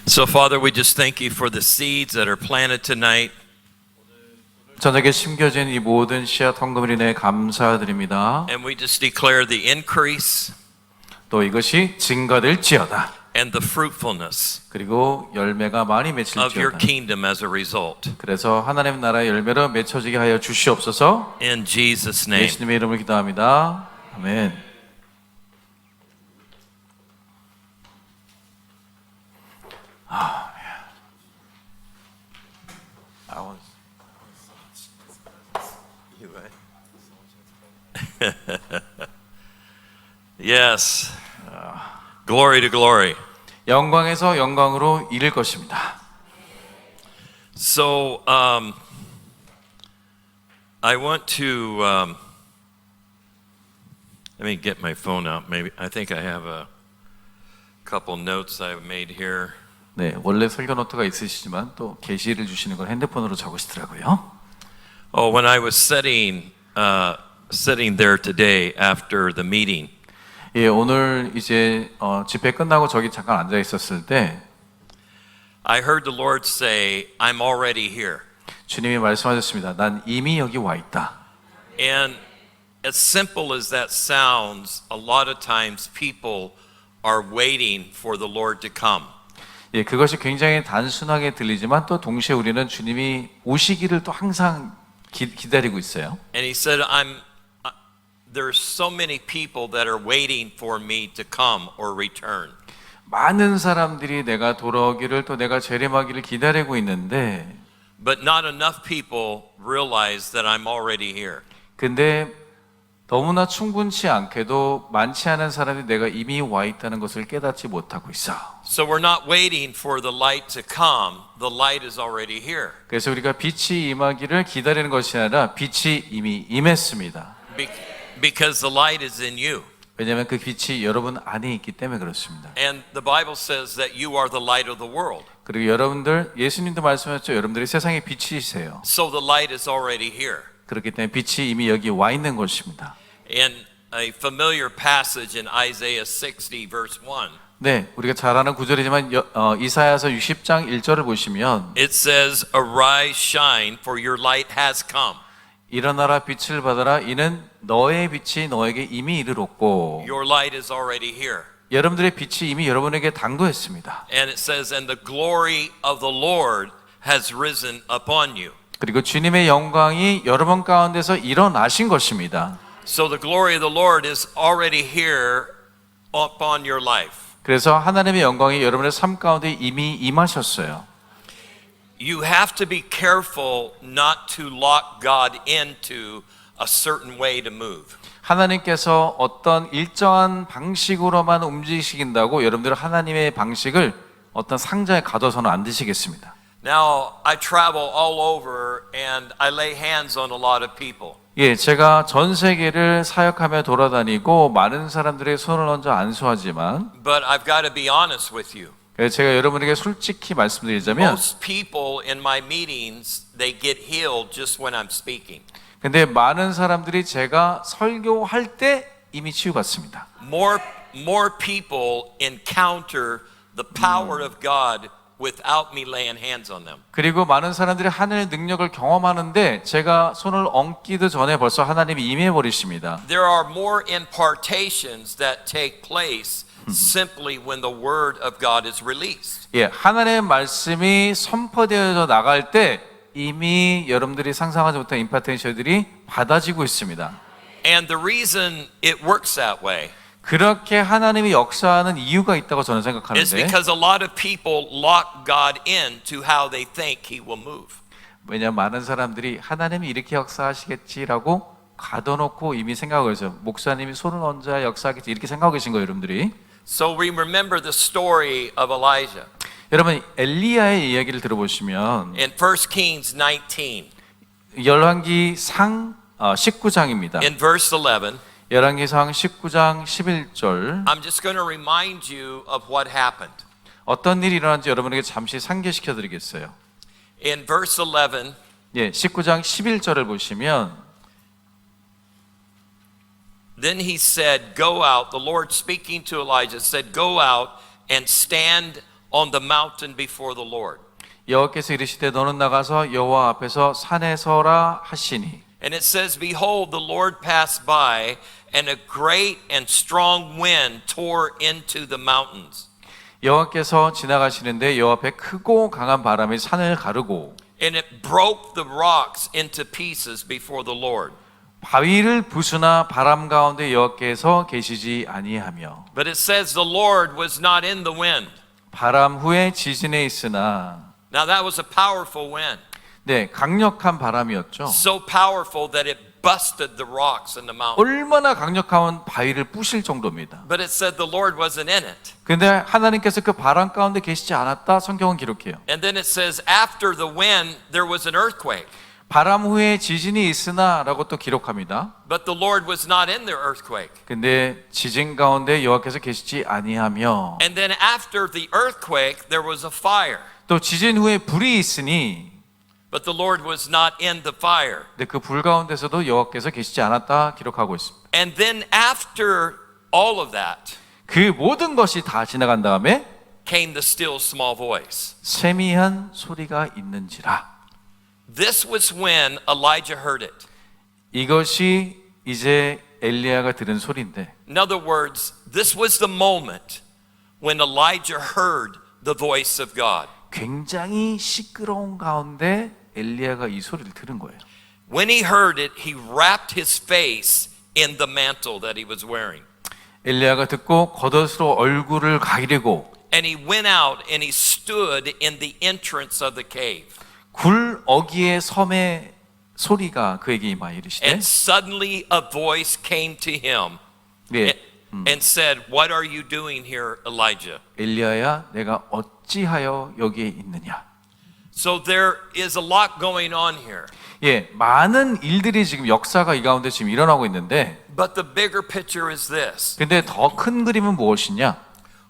So, Father, we just thank you for the seeds that are planted tonight. 저녁에 심겨진 이 모든 씨앗 헌금을 인해 감사드립니다. And we just declare the increase 또 이것이 증가될지어다. and the fruitfulness 그리고 열매가 많이 of your 맺힐지어다. kingdom as a result. 그래서 하나님 나라의 열매로 맺혀지게 하여 주시옵소서. In Jesus' name. 예수님의 이름으로 기도합니다. 아멘. Yes. Glory to glory. 영광에서 영광으로 이를 것입니다. So, I want to let me get my phone out. Maybe I think I have a couple notes I've made here. 네, 원래 설교 노트가 있으시지만 또 게시를 주시는 걸 핸드폰으로 적으시더라고요. Oh, when I was sitting there today after the meeting, 예, 오늘 이제 집회 끝나고 저기 잠깐 앉아 있었을 때 I heard the Lord say, "I'm already here." 주님이 말씀하셨습니다. 난 이미 여기 와 있다. And as simple as that sounds, a lot of times people are waiting for the Lord to come. 예, 그것이 굉장히 단순하게 들리지만 또 동시에 우리는 주님이 오시기를 또 항상 기다리고 있어요. And he said, there's so many people that are waiting for me to come or return. 많은 사람들이 내가 돌아오기를 또 내가 재림하기를 기다리고 있는데 But not enough people realize that I'm already here. 근데 너무나 충분치 않게도 많지 않은 사람이 내가 이미 와 있다는 것을 깨닫지 못하고 있어. So we're not waiting for the light to come. The light is already here. 그래서 우리가 빛이 임하기를 기다리는 것이 아니라 빛이 이미 임했습니다. Because the light is in you. 왜냐하면 그 빛이 여러분 안에 있기 때문에 그렇습니다. And the Bible says that you are the light of the world. 그리고 여러분들 예수님도 말씀하셨죠. 여러분들이 세상의 빛이세요. So the light is already here. 그렇기 때문에 빛이 이미 여기 와 있는 것입니다. In a familiar passage in Isaiah 60 verse 1. 네, 우리가 잘 아는 구절이지만 이사야서 60장 1절을 보시면 It says, "Arise, shine, for your light has come. 일어나라 빛을 받아라 이는 너의 빛이 너에게 이미 이르렀고 Your light is already here." 여러분들의 빛이 이미 여러분에게 당도했습니다. And it says, "And the glory of the Lord has risen upon you." 그리고 주님의 영광이 여러분 가운데서 일어나신 것입니다. So the glory of the Lord is already here upon your life. 그래서 하나님의 영광이 여러분의 삶 가운데 이미 임하셨어요. You have to be careful not to lock God into a certain way to move. 하나님께서 어떤 일정한 방식으로만 움직이신다고 여러분들 하나님의 방식을 어떤 상자에 가둬서는 안 되시겠습니다. Now, I travel all over and I lay hands on a lot of people. 예, 제가 전 세계를 사역하며 돌아다니고 많은 사람들의 손을 얹어 안수하지만 But I've got to be honest with you. 제가 여러분에게 솔직히 말씀드리자면 Most people in my meetings, they get healed just when I'm speaking. 근데 많은 사람들이 제가 설교할 때 이미 치유받습니다. More people encounter the power of God without me laying hands on them. 그리고 많은 사람들이 하늘의 능력을 경험하는데 제가 손을 얹기도 전에 벌써 하나님이 임해 버리십니다. There are more impartations that take place simply when the word of God is released. 예, 하나님의 말씀이 선포되어져 나갈 때 이미 여러분들이 상상하지 못한 임파텐션들이 받아지고 있습니다. And the reason it works that way 그렇게 하나님이 역사하는 이유가 있다고 저는 is 생각하는데 because a lot of people lock God into how they think He will move. 왜냐하면 많은 사람들이 하나님이 이렇게 역사하시겠지라고 가둬놓고 이미 생각하고 있어요. 목사님이 손을 얹어야 역사하겠지 이렇게 생각하고 계신 거예요, 여러분들이. So we remember the story of Elijah. 여러분 엘리야의 이야기를 들어보시면 In 1 Kings 19, 열왕기상 19장입니다. in verse 11, 열왕기상 19장 11절 I'm just going to remind you of what happened. 어떤 일이 일어난지 여러분에게 잠시 상기시켜 드리겠어요. In verse 11, 예, 19장 11절을 보시면 then he said, go out, the Lord speaking to Elijah said, go out and stand on the mountain before the Lord. 여호와께서 이르시되 너는 나가서 여호와 앞에서 산에 서라 하시니. And it says, Behold, the Lord passed by, and a great and strong wind tore into the mountains. 여호와께서 지나가시는데 여호와 앞에 크고 강한 바람이 산을 가르고 And it broke the rocks into pieces before the Lord. 바위를 부수나 바람 가운데 여호와께서 계시지 아니하며. But it says the Lord was not in the wind. 바람 후에 지진에 있으나. Now that was a powerful wind. 네, 강력한 바람이었죠. So powerful that it busted the rocks in the mountain. 얼마나 강력하면 바위를 부실 정도입니다. But it said the Lord wasn't in it. 근데 하나님께서 그 바람 가운데 계시지 않았다 성경은 기록해요. And then it says after the wind there was an earthquake. 바람 후에 지진이 있으나라고 또 기록합니다. But the Lord was not in the earthquake. 근데 지진 가운데 여호와께서 계시지 아니하며. And then after the earthquake there was a fire. 또 지진 후에 불이 있으니. But the Lord was not in the fire. 근데 그 불 가운데서도 여호와께서 계시지 않았다 기록하고 있습니다. And then after all of that 그 모든 것이 다 지나간 다음에 came the still small voice. 세미한 소리가 있는지라. This was when Elijah heard it. 이것이 이제 엘리야가 들은 소리인데. In other words, this was the moment when Elijah heard the voice of God. 굉장히 시끄러운 가운데 엘리야가 이 소리를 들은 거예요. When he heard it, he wrapped his face in the mantle that he was wearing. 엘리야가 듣고 겉옷으로 얼굴을 가리고 And he went out and he stood in the entrance of the cave. 굴 어귀의 섬의 소리가 그에게 임하여 이르시되 And suddenly a voice came to him 네, and said, What are you doing here, Elijah? 엘리야야 내가 어찌하여 여기에 있느냐. So there is a lot going on here. 예, 많은 일들이 지금 역사가 이 가운데 지금 일어나고 있는데 But the bigger picture is this. 근데 더 큰 그림은 무엇이냐?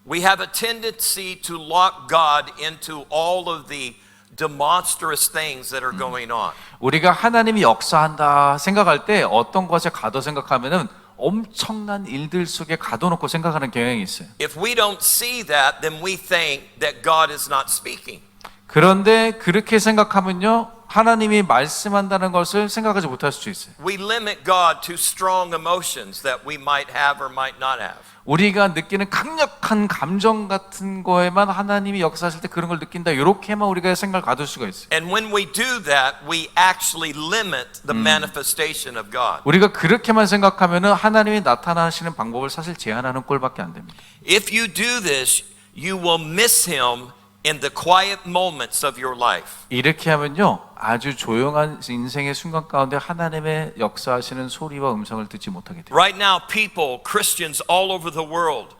We have a tendency to lock God into all of the demonstrous things that are going on. 우리가 하나님이 역사한다 생각할 때 어떤 것에 가둬 생각하면은 엄청난 일들 속에 가둬놓고 생각하는 경향이 있어요. If we don't see that, then we think that God is not speaking. 그런데 그렇게 생각하면요 하나님이 말씀한다는 것을 생각하지 못할 수도 있어요. We limit God to strong emotions that we might have or might not have. 우리가 느끼는 강력한 감정 같은 거에만 하나님이 역사하실 때 그런 걸 느낀다 이렇게만 우리가 생각을 가둘 수가 있어요. And when we do that, we actually limit the manifestation of God. 우리가 그렇게만 생각하면은 하나님이 나타나시는 방법을 사실 제한하는 꼴밖에 안 됩니다. If you do this, you will miss him in the quiet moments of your life. 이렇게 하면요 아주 조용한 인생의 순간 가운데 하나님의 역사하시는 소리와 음성을 듣지 못하게 돼요. Right now, people, Christians all over the world,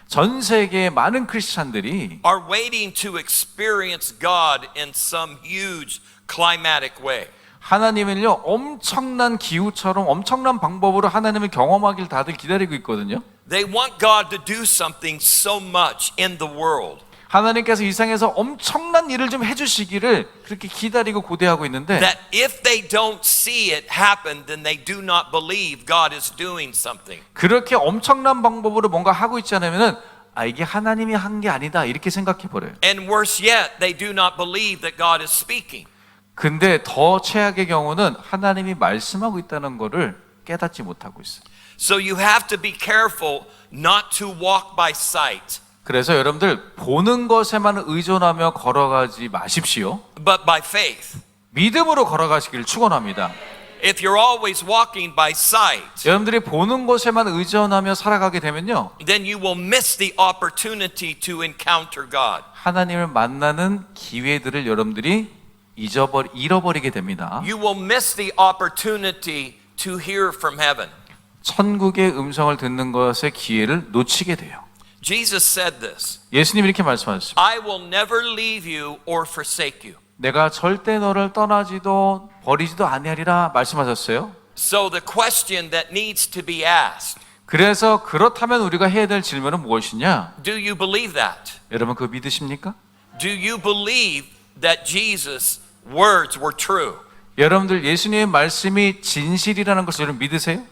전 세계의 많은 크리스찬들이 are waiting to experience God in some huge climatic way. 하나님을요 엄청난 기후처럼 엄청난 방법으로 하나님을 경험하길 다들 기다리고 있거든요. They want God to do something so much in the world. 하나님께서 이 세상에서 엄청난 일을 좀 해주시기를 그렇게 기다리고 고대하고 있는데 That if they don't see it happen, then they do not believe God is doing something. 그렇게 엄청난 방법으로 뭔가 하고 있지 않으면은 아 이게 하나님이 한 게 아니다 이렇게 생각해 버려요. And worse yet, they do not believe that God is speaking. 근데 더 최악의 경우는 하나님이 말씀하고 있다는 거를 깨닫지 못하고 있어요. So you have to be careful not to walk by sight, 그래서 여러분들 보는 것에만 의존하며 걸어가지 마십시오. but by faith. 믿음으로 걸어가시기를 축원합니다. If you're always walking by sight, 여러분들이 보는 것에만 의존하며 살아가게 되면요. then you will miss the opportunity to encounter God. 하나님을 만나는 기회들을 여러분들이 잃어버리게 됩니다. You will miss the opportunity to hear from heaven. 천국의 음성을 듣는 것의 기회를 놓치게 돼요. Jesus said this, 예수님이 이렇게 말씀하셨습니다. I will never leave you or forsake you. 내가 절대 너를 떠나지도 버리지도 아니하리라 말씀하셨어요. So the question that needs to be asked, 그래서 그렇다면 우리가 해야 될 질문은 무엇이냐? do you believe that? 여러분 그거 믿으십니까? Do you believe that Jesus' words were true? 여러분들 예수님의 말씀이 진실이라는 것을 여러분 믿으세요?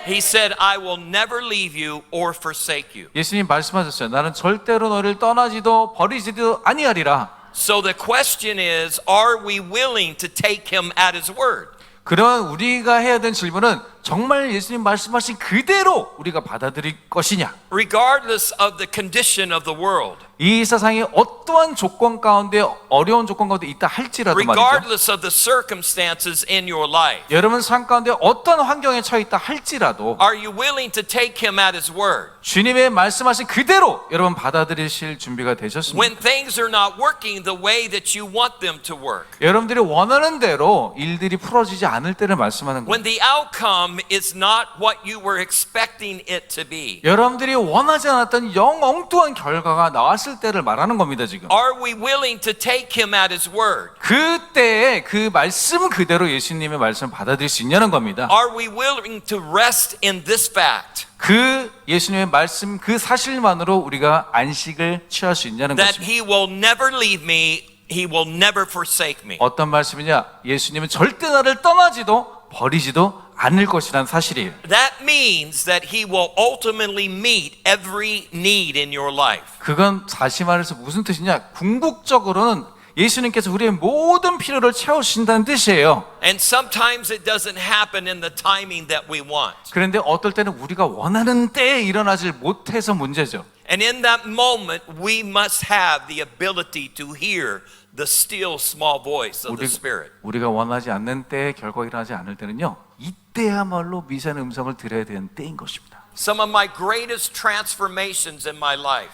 He said, I will never leave you or forsake you. 예수님 말씀하셨어요. 나는 절대로 너를 떠나지도 버리지도 아니하리라. So the question is, are we willing to take him at his word? 그러면 우리가 해야 되는 질문은 정말 예수님 말씀하신 그대로 우리가 받아들일 것이냐? Regardless of the condition of the world, 이 세상에 어떠한 조건 가운데 어려운 조건 가운데 있다 할지라도 말이죠. regardless of the circumstances in your life, 여러분 삶 가운데 어떤 환경에 처해 있다 할지라도 are you willing to take him at his word? 주님의 말씀하신 그대로 여러분 받아들이실 준비가 되셨습니까? When things are not working the way that you want them to work, 여러분들이 원하는 대로 일들이 풀어지지 않을 때를 말씀하는 거예요. when the outcome is not what you were expecting it to be, 여러분들이 원하지 않았던 영 엉뚱한 결과가 나왔을 때를 말하는 겁니다, 지금. are we willing to take him at his word? 그때에 그 말씀 그대로 예수님의 말씀을 받아들일 수 있냐는 겁니다. Are we willing to rest in this fact 그 예수님의 말씀 그 사실만으로 우리가 안식을 취할 수 있냐는 that 것입니다. he will never leave me, he will never forsake me? 어떤 말씀이냐? 예수님은 절대 나를 떠나지도 버리지도 않을 것이라는 사실이에요. That means that he will ultimately meet every need in your life. 그건 다시 말해서 무슨 뜻이냐? 궁극적으로는 예수님께서 우리의 모든 필요를 채우신다는 뜻이에요. And sometimes it doesn't happen in the timing that we want. 그런데 어떨 때는 우리가 원하는 때에 일어나질 못해서 문제죠. And in that moment, we must have the ability to hear the still small voice of the Spirit. 우리가 원하지 않는 때에 결과가 일어나지 않을 때는요, 이때야말로 미세한 음성을 들어야 되는 때인 것입니다. Some of my greatest transformations in my life,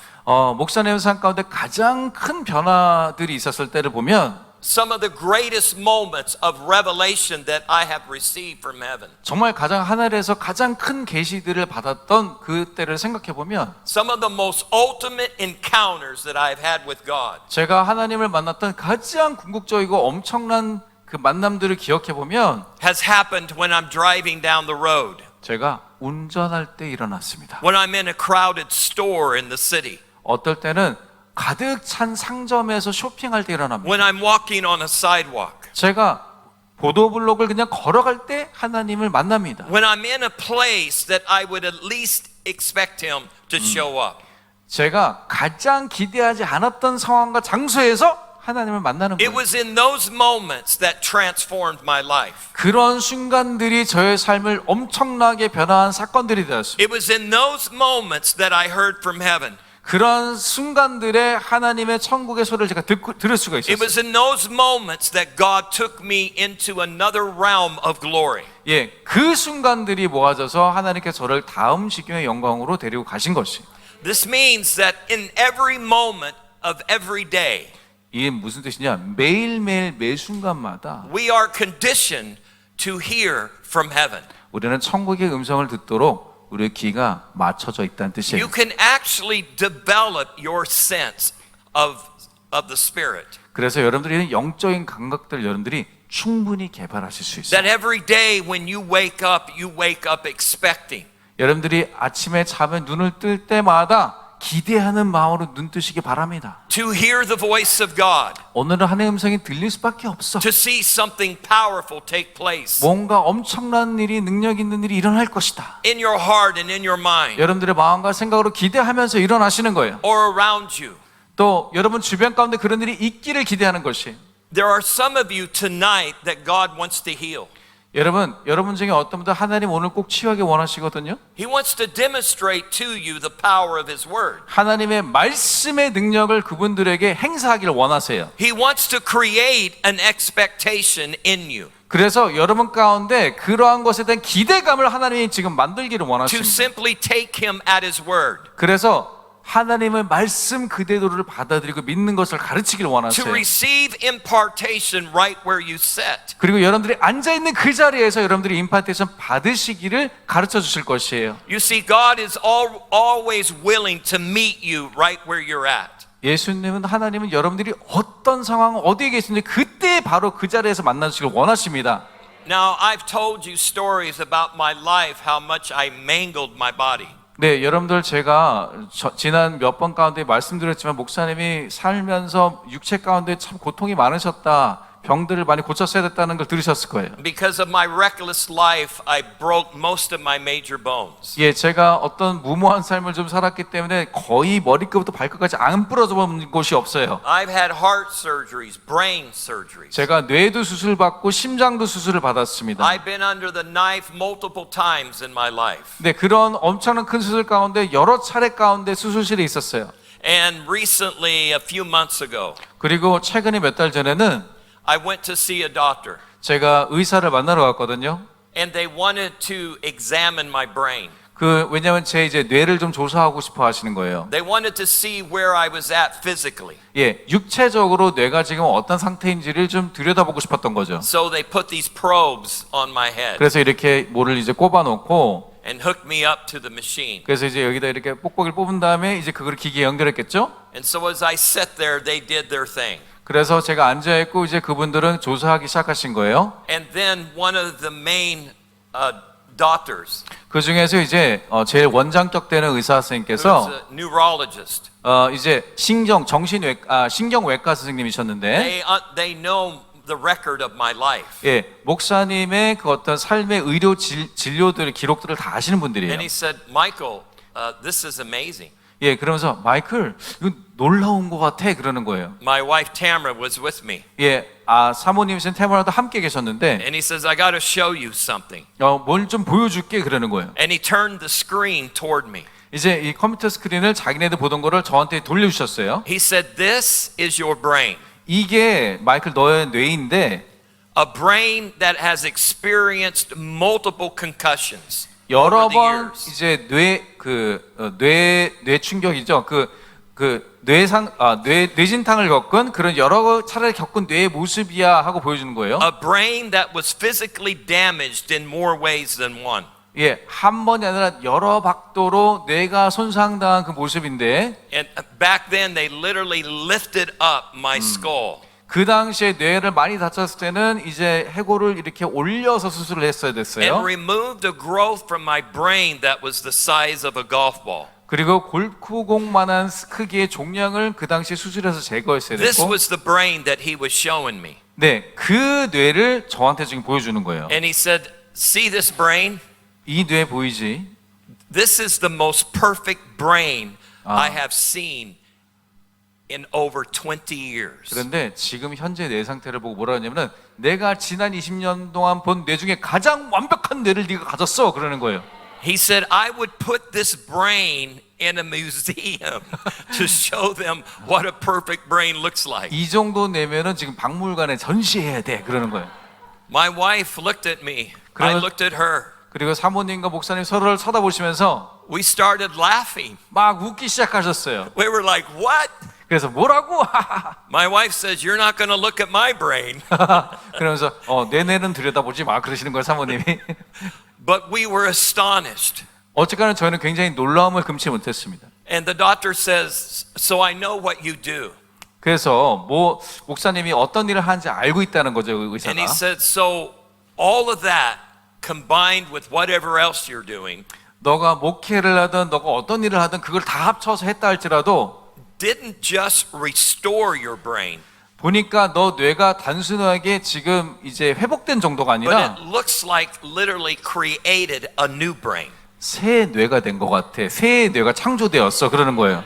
목사님의 삶 가운데 가장 큰 변화들이 있었을 때를 보면 some of the greatest moments of revelation that I have received from heaven, 정말 가장 하늘에서 가장 큰 계시들을 받았던 그때를 생각해 보면 some of the most ultimate encounters that I've had with God, 제가 하나님을 만났던 가장 궁극적이고 엄청난 그 만남들을 기억해 보면 has happened when I'm driving down the road, 제가 운전할 때 일어났습니다. when I'm in a crowded store in the city, 어떨 때는 가득 찬 상점에서 쇼핑할 때 일어납니다. when I'm walking on a sidewalk, 제가 보도블록을 그냥 걸어갈 때 하나님을 만납니다. when I'm in a place that I would at least expect him to show up. 제가 가장 기대하지 않았던 상황과 장소에서 하나님을 만나는 It 거예요. was in those moments that transformed my life. 그런 순간들이 저의 삶을 엄청나게 변화한 사건들이 되었습니다. It was in those moments that I heard from heaven. 그런 순간들에 하나님의 천국의 소리를 제가 들을 수가 It 있었어요. was in those moments that God took me into another realm of glory. 예, 그 순간들이 모아져서 하나님께서 저를 다음 시경의 영광으로 데리고 가신 것이. This means that in every moment of every day, 이게 무슨 뜻이냐? 매일매일 매 순간마다 we are conditioned to hear from heaven. 우리는 천국의 음성을 듣도록 우리의 귀가 맞춰져 있다는 뜻이에요. You can actually develop your sense of the Spirit. 그래서 여러분들이 영적인 감각들 여러분들이 충분히 개발하실 수 있어요. That every day when you wake up expecting. 여러분들이 아침에 자면 눈을 뜰 때마다 기대하는 마음으로 눈 뜨시기 바랍니다. To hear the voice of God. 오늘은 하나님의 음성이 들릴 수밖에 없어. To see something powerful take place. 뭔가 엄청난 일이 능력 있는 일이 일어날 것이다. In your heart and in your mind. 여러분들의 마음과 생각으로 기대하면서 일어나시는 거예요. Or around you. 또 여러분 주변 가운데 그런 일이 있기를 기대하는 것이. There are some of you tonight that God wants to heal. 여러분 중에 어떤 분들 하나님 오늘 꼭 치유하기 원하시거든요. He wants to demonstrate to you the power of His Word. 하나님의 말씀의 능력을 그분들에게 행사하기를 원하세요. He wants to create an expectation in you. 그래서 여러분 가운데 그러한 것에 대한 기대감을 하나님이 지금 만들기를 To 원하십니다. simply take Him at His Word. 그래서 하나님의 말씀 그대로를 받아들이고 믿는 것을 가르치기를 To 원하세요. receive impartation right where you sit. 그리고 여러분들이 앉아있는 그 자리에서 여러분들이 임파테이션 받으시기를 가르쳐 주실 것이에요. You see, God is always willing to meet you right where you're at. 하나님은 여러분들이 어떤 상황 어디에 계신지 그때 바로 그 자리에서 만나주시길 원하십니다. Now, I've told you stories about my life, how much I mangled my body. 네, 여러분들 제가 지난 몇 번 가운데 말씀드렸지만 목사님이 살면서 육체 가운데 참 고통이 많으셨다. 병들을 많이 고쳤어야 됐다는 걸 들으셨을 거예요. Because of my reckless life, I broke most of my major bones. 예, 제가 어떤 무모한 삶을 좀 살았기 때문에 거의 머리끝부터 발끝까지 안 부러져 본 곳이 없어요. I've had heart surgeries, brain surgeries. 제가 뇌도 수술 받고 심장도 수술을 받았습니다. I've been under the knife multiple times in my life. 네, 그런 엄청난 큰 수술 가운데 여러 차례 가운데 수술실에 있었어요. And recently, a few months ago, 그리고 최근에 몇 달 전에는 I went to see a doctor, 제가 의사를 만나러 갔거든요. and they wanted to examine my brain. 왜냐면 제 이제 뇌를 좀 조사하고 싶어 하시는 거예요. They wanted to see where I was at physically. 예, 육체적으로 뇌가 지금 어떤 상태인지를 좀 들여다보고 싶었던 거죠. So they put these probes on my head 그래서 이렇게 뭐를 이제 꼽아 놓고 and hooked me up to the machine. 그래서 이제 여기다 이렇게 뽁뽁이를 뽑은 다음에 이제 그걸 기기에 연결했겠죠? And so as I sat there, they did their thing. 그래서 제가 앉아 있고 이제 그분들은 조사하기 시작하신 거예요. And then one of the main doctors, 그 중에서 이제 제일 원장격 되는 의사 who's 선생님께서 a neurologist, 이제 신경외과 선생님이셨는데 they know the record of my life. 예, 목사님의 그 어떤 삶의 의료 진료들 기록들을 다 아시는 분들이에요. And he said, Michael, this is amazing. 예, 그러면서 마이클 이거 놀라운 것 같아 그러는 거예요. My wife Tamara was with me. 예, 사모님이신 테마라도 함께 계셨는데 And he says, I got to show you something. 뭘 좀 보여줄게 그러는 거예요. And he turned the screen toward me. 이제 이 컴퓨터 스크린을 자기네들 보던 거를 저한테 돌려주셨어요. He said, this is your brain. 이게 마이클 너의 뇌인데 A brain that has experienced multiple concussions 여러 over the 번 years. 이제 뇌 충격이죠. 뇌진탕을 겪은 그런 여러 차례 겪은 뇌의 모습이야 하고 보여주는 거예요. A brain that was physically damaged in more ways than one. 예, 한 번이 아니라 여러 각도로 뇌가 손상당한 그 모습인데 And back then they literally lifted up my skull. 그 당시에 뇌를 많이 다쳤을 때는 이제 해골을 이렇게 올려서 수술을 했어야 And 됐어요. removed a growth from my brain that was the size of a golf ball. 그리고 골프공만한 크기의 종양을 그 당시에 수술해서 제거했어야 This 됐고 was the brain that he was showing me. 네, 그 뇌를 저한테 지금 보여주는 거예요. And he said, see this brain? 이 뇌 보이지? This is the most perfect brain I have seen in over 20 years. 그런데 지금 현재 뇌 상태를 보고 뭐라 하냐면은 내가 지난 20년 동안 본 뇌 중에 가장 완벽한 뇌를 네가 가졌어 그러는 거예요. He said, I would put this brain in a museum to show them what a perfect brain looks like. 이 정도 뇌면은 지금 박물관에 전시해야 돼 그러는 거예요. My wife looked at me. I 그러면- looked at her. 그리고 사모님과 목사님 서로를 쳐다보시면서 We started laughing. 막 웃기 시작하셨어요. We were like, what? 그래서 뭐라고? My wife says, you're not going to look at my brain. 그러면서 내 뇌는 들여다보지 마 그러시는 거예요 사모님이. But we were astonished. 어쨌거나 저희는 굉장히 놀라움을 금치 못했습니다. And the doctor says, so I know what you do. 그래서 목사님이 어떤 일을 하는지 알고 있다는 거죠 의사가. And he said, so all of that combined with whatever else you're doing 너가 목회를 하든 너가 어떤 일을 하든 그걸 다 합쳐서 했다 할지라도 didn't just restore your brain, 보니까 너 뇌가 단순하게 지금 이제 회복된 정도가 but 아니라 it looks like literally created a new brain. 새 뇌가 된 것 같아. 새 뇌가 창조되었어 그러는 거예요.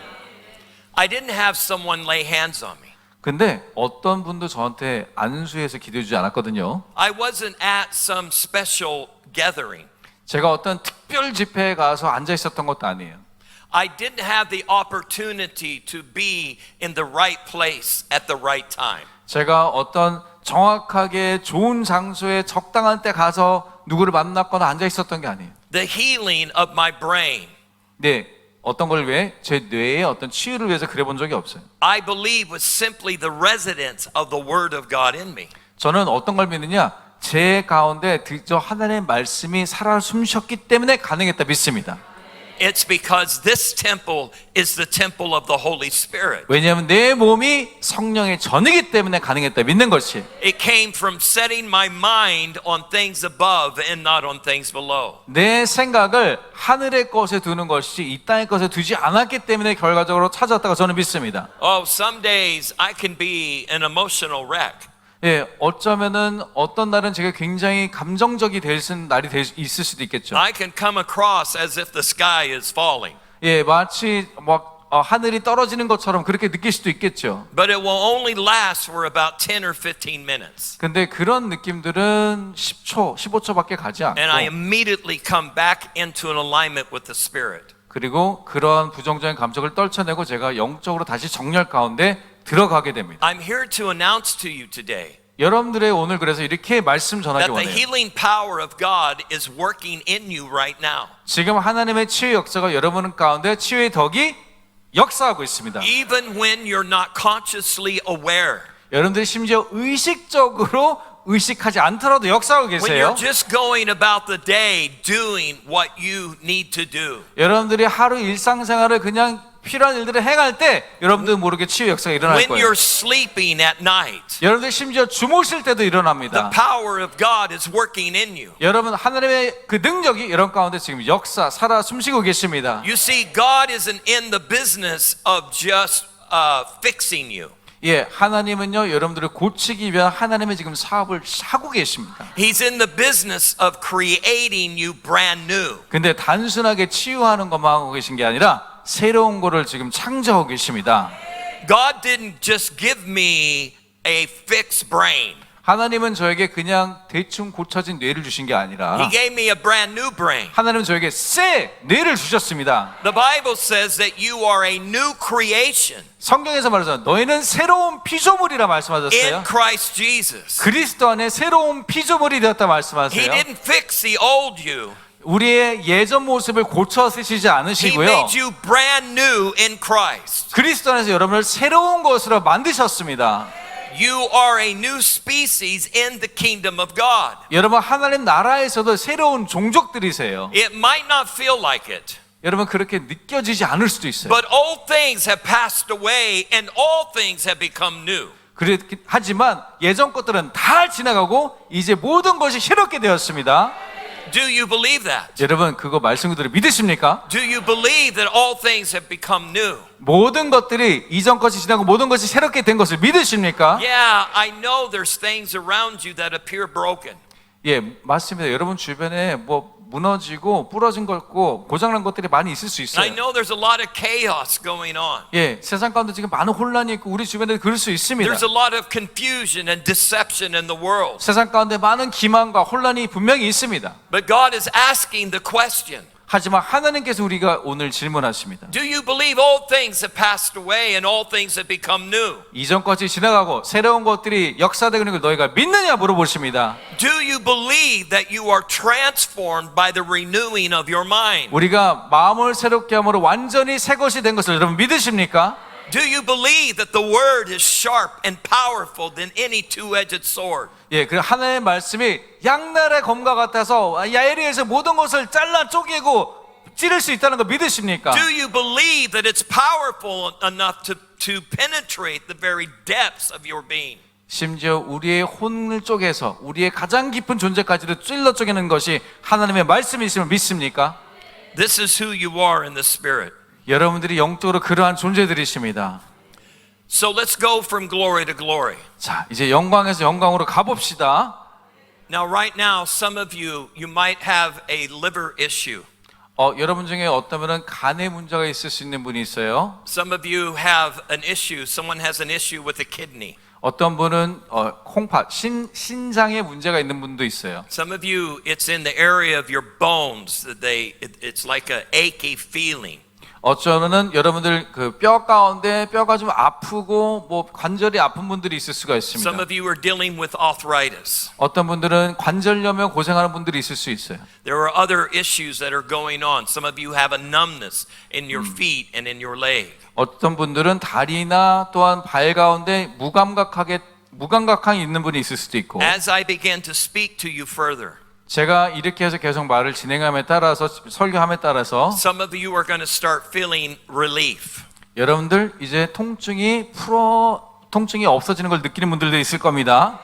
I didn't have someone lay hands on me. 근데 어떤 분도 저한테 안수해서 기도해 주지 않았거든요. I wasn't at some special gathering. 제가 어떤 특별 집회에 가서 앉아 있었던 것도 아니에요. I didn't have the opportunity to be in the right place at the right time. 제가 어떤 정확하게 좋은 장소에 적당한 때 가서 누구를 만났거나 앉아 있었던 게 아니에요. The healing of my brain, 네, 어떤 걸 위해 제 뇌의 어떤 치유를 위해서 그래 본 적이 없어요. I believe was simply the residence of the Word of God in me. 저는 어떤 걸 믿느냐? 제 가운데 저 하나님의 말씀이 살아 숨쉬었기 때문에 가능했다 믿습니다. It's because this temple is the temple of the Holy Spirit. 왜냐하면 내 몸이 성령의 전이기 때문에 가능했다 믿는 것이. It came from setting my mind on things above and not on things below. 내 생각을 하늘의 것에 두는 것이 이 땅의 것에 두지 않았기 때문에 결과적으로 찾았다고 저는 믿습니다. Oh, some days I can be an emotional wreck. 예, 어쩌면은 어떤 날은 제가 굉장히 감정적이 될 수 있는 날이 있을 수도 있겠죠. I can come across as if the sky is falling. 예, 마치 막 하늘이 떨어지는 것처럼 그렇게 느낄 수도 있겠죠. But it will only last for about 10 or 15 minutes. 근데 그런 느낌들은 10초, 15초밖에 가지 And I 않고 immediately come back into an alignment with the Spirit. 그리고 그런 부정적인 감정을 떨쳐내고 제가 영적으로 다시 정렬 가운데 들어가게 됩니다. I'm here to announce to you today 여러분들의 오늘 그래서 이렇게 말씀 전하기 that the 원해요. healing power of God is working in you right now. 지금 하나님의 치유 역사가 여러분 가운데 치유의 덕이 역사하고 있습니다. Even when you're not consciously aware. 여러분들이 심지어 의식적으로 의식하지 않더라도 역사하고 When 계세요. you're just going about the day doing what you need to do. 여러분들이 하루 일상생활을 그냥 필요한 일들을 행할 때 여러분들 모르게 치유 역사가 일어날 When 거예요. you're sleeping at night. 여러분들 심지어 주무실 때도 The 일어납니다. power of God is working in you. 여러분 하나님의 그 능력이 여러분 가운데 지금 역사 살아 숨쉬고 계십니다. You see, God isn't in the business of just fixing you. 예, 하나님은요 여러분들을 고치기 위한 하나님의 지금 사업을 하고 계십니다. He's in the business of creating you brand new. 근데 단순하게 치유하는 것만 하고 계신 게 아니라 새로운 거를 지금 창조하고 계십니다. God didn't just give me a fixed brain. 하나님은 저에게 그냥 대충 고쳐진 뇌를 주신 게 아니라 He gave me a brand new brain. 하나님은 저에게 새 뇌를 주셨습니다. The Bible says that you are a new creation 성경에서 말하잖아요. 너희는 새로운 피조물이라 말씀하셨어요. in Christ Jesus. 그리스도 안에 새로운 피조물이 되었다 He 말씀하세요. didn't fix the old you. 우리의 예전 모습을 고쳐 쓰시지 He 않으시고요. made you brand new in Christ. 그리스도 안에서 여러분을 새로운 것으로 만드셨습니다. You are a new species in the kingdom of God. 여러분 하나님 나라에서도 새로운 종족들이세요. It might not feel like it, 여러분 그렇게 느껴지지 않을 수도 있어요. but old things have passed away and all things have become new. 하지만 예전 것들은 다 지나가고 이제 모든 것이 새롭게 되었습니다. Do you believe that? 여러분 그거 말씀 그대로 믿으십니까? Do you believe that all things have become new? 모든 것들이 이전 것이 지나고 모든 것이 새롭게 된 것을 믿으십니까? Yeah, I know there's things around you that appear broken. 예, 맞습니다. 여러분 주변에 뭐 무너지고 부러진 것 있고 고장난 것들이 많이 있을 수 I 있어요. know there's a lot of chaos going on. 예, 세상 가운데 지금 많은 혼란이 있고 우리 주변에 그럴 수 있습니다. There's a lot of confusion and deception in the world. 세상 가운데 많은 기만과 혼란이 분명히 있습니다. But God is asking the question, 하지만 하나님께서 우리가 오늘 질문하십니다. do you believe all things have passed away and all things have become new? 이전 것이 지나가고 새로운 것들이 역사되는 걸 너희가 믿느냐 물어보십니다. Do you believe that you are transformed by the renewing of your mind? 우리가 마음을 새롭게 함으로 완전히 새 것이 된 것을 여러분 믿으십니까? Do you believe that the word is sharp and powerful than any two-edged sword? 예, 그 하나님의 말씀이 양날의 검과 같아서 야에리에서 모든 것을 잘라 쪼개고 찌를 수 있다는 거 믿으십니까? Do you believe that it's powerful enough to penetrate the very depths of your being? 심지어 우리의 혼을 쪼개서 우리의 가장 깊은 존재까지도 찔러 쪼개는 것이 하나님의 말씀이 있음을 믿습니까? This is who you are in the Spirit. 여러분들이 영적으로 그러한 존재들이십니다. So let's go from glory to glory. 자, 이제 영광에서 영광으로 가봅시다. Now, right now, some of you might have a liver issue. 여러분 중에 어떤 분은 간에 문제가 있을 수 있는 분이 있어요. Some of you have an issue. Someone has an issue with a kidney. 어떤 분은 콩팥, 신장에 문제가 있는 분도 있어요. Some of you, it's in the area of your bones. It's like a achy feeling. 어쩌면은 여러분들 그 뼈 가운데 뼈가 좀 아프고 뭐 관절이 아픈 분들이 있을 수가 있습니다. Some of you are dealing with arthritis. 어떤 분들은 관절염에 고생하는 분들이 있을 수 있어요. There are other issues that are going on. Some of you have a numbness in your feet and in your leg. 어떤 분들은 다리나 또한 발 가운데 무감각함이 있는 분이 있을 수도 있고. As I begin to speak to you further, 제가 이렇게 해서 계속 말을 진행함에 따라서 설교함에 따라서 some of you are going to start feeling relief. 여러분들 이제 통증이 없어지는 걸 느끼는 분들도 있을 겁니다.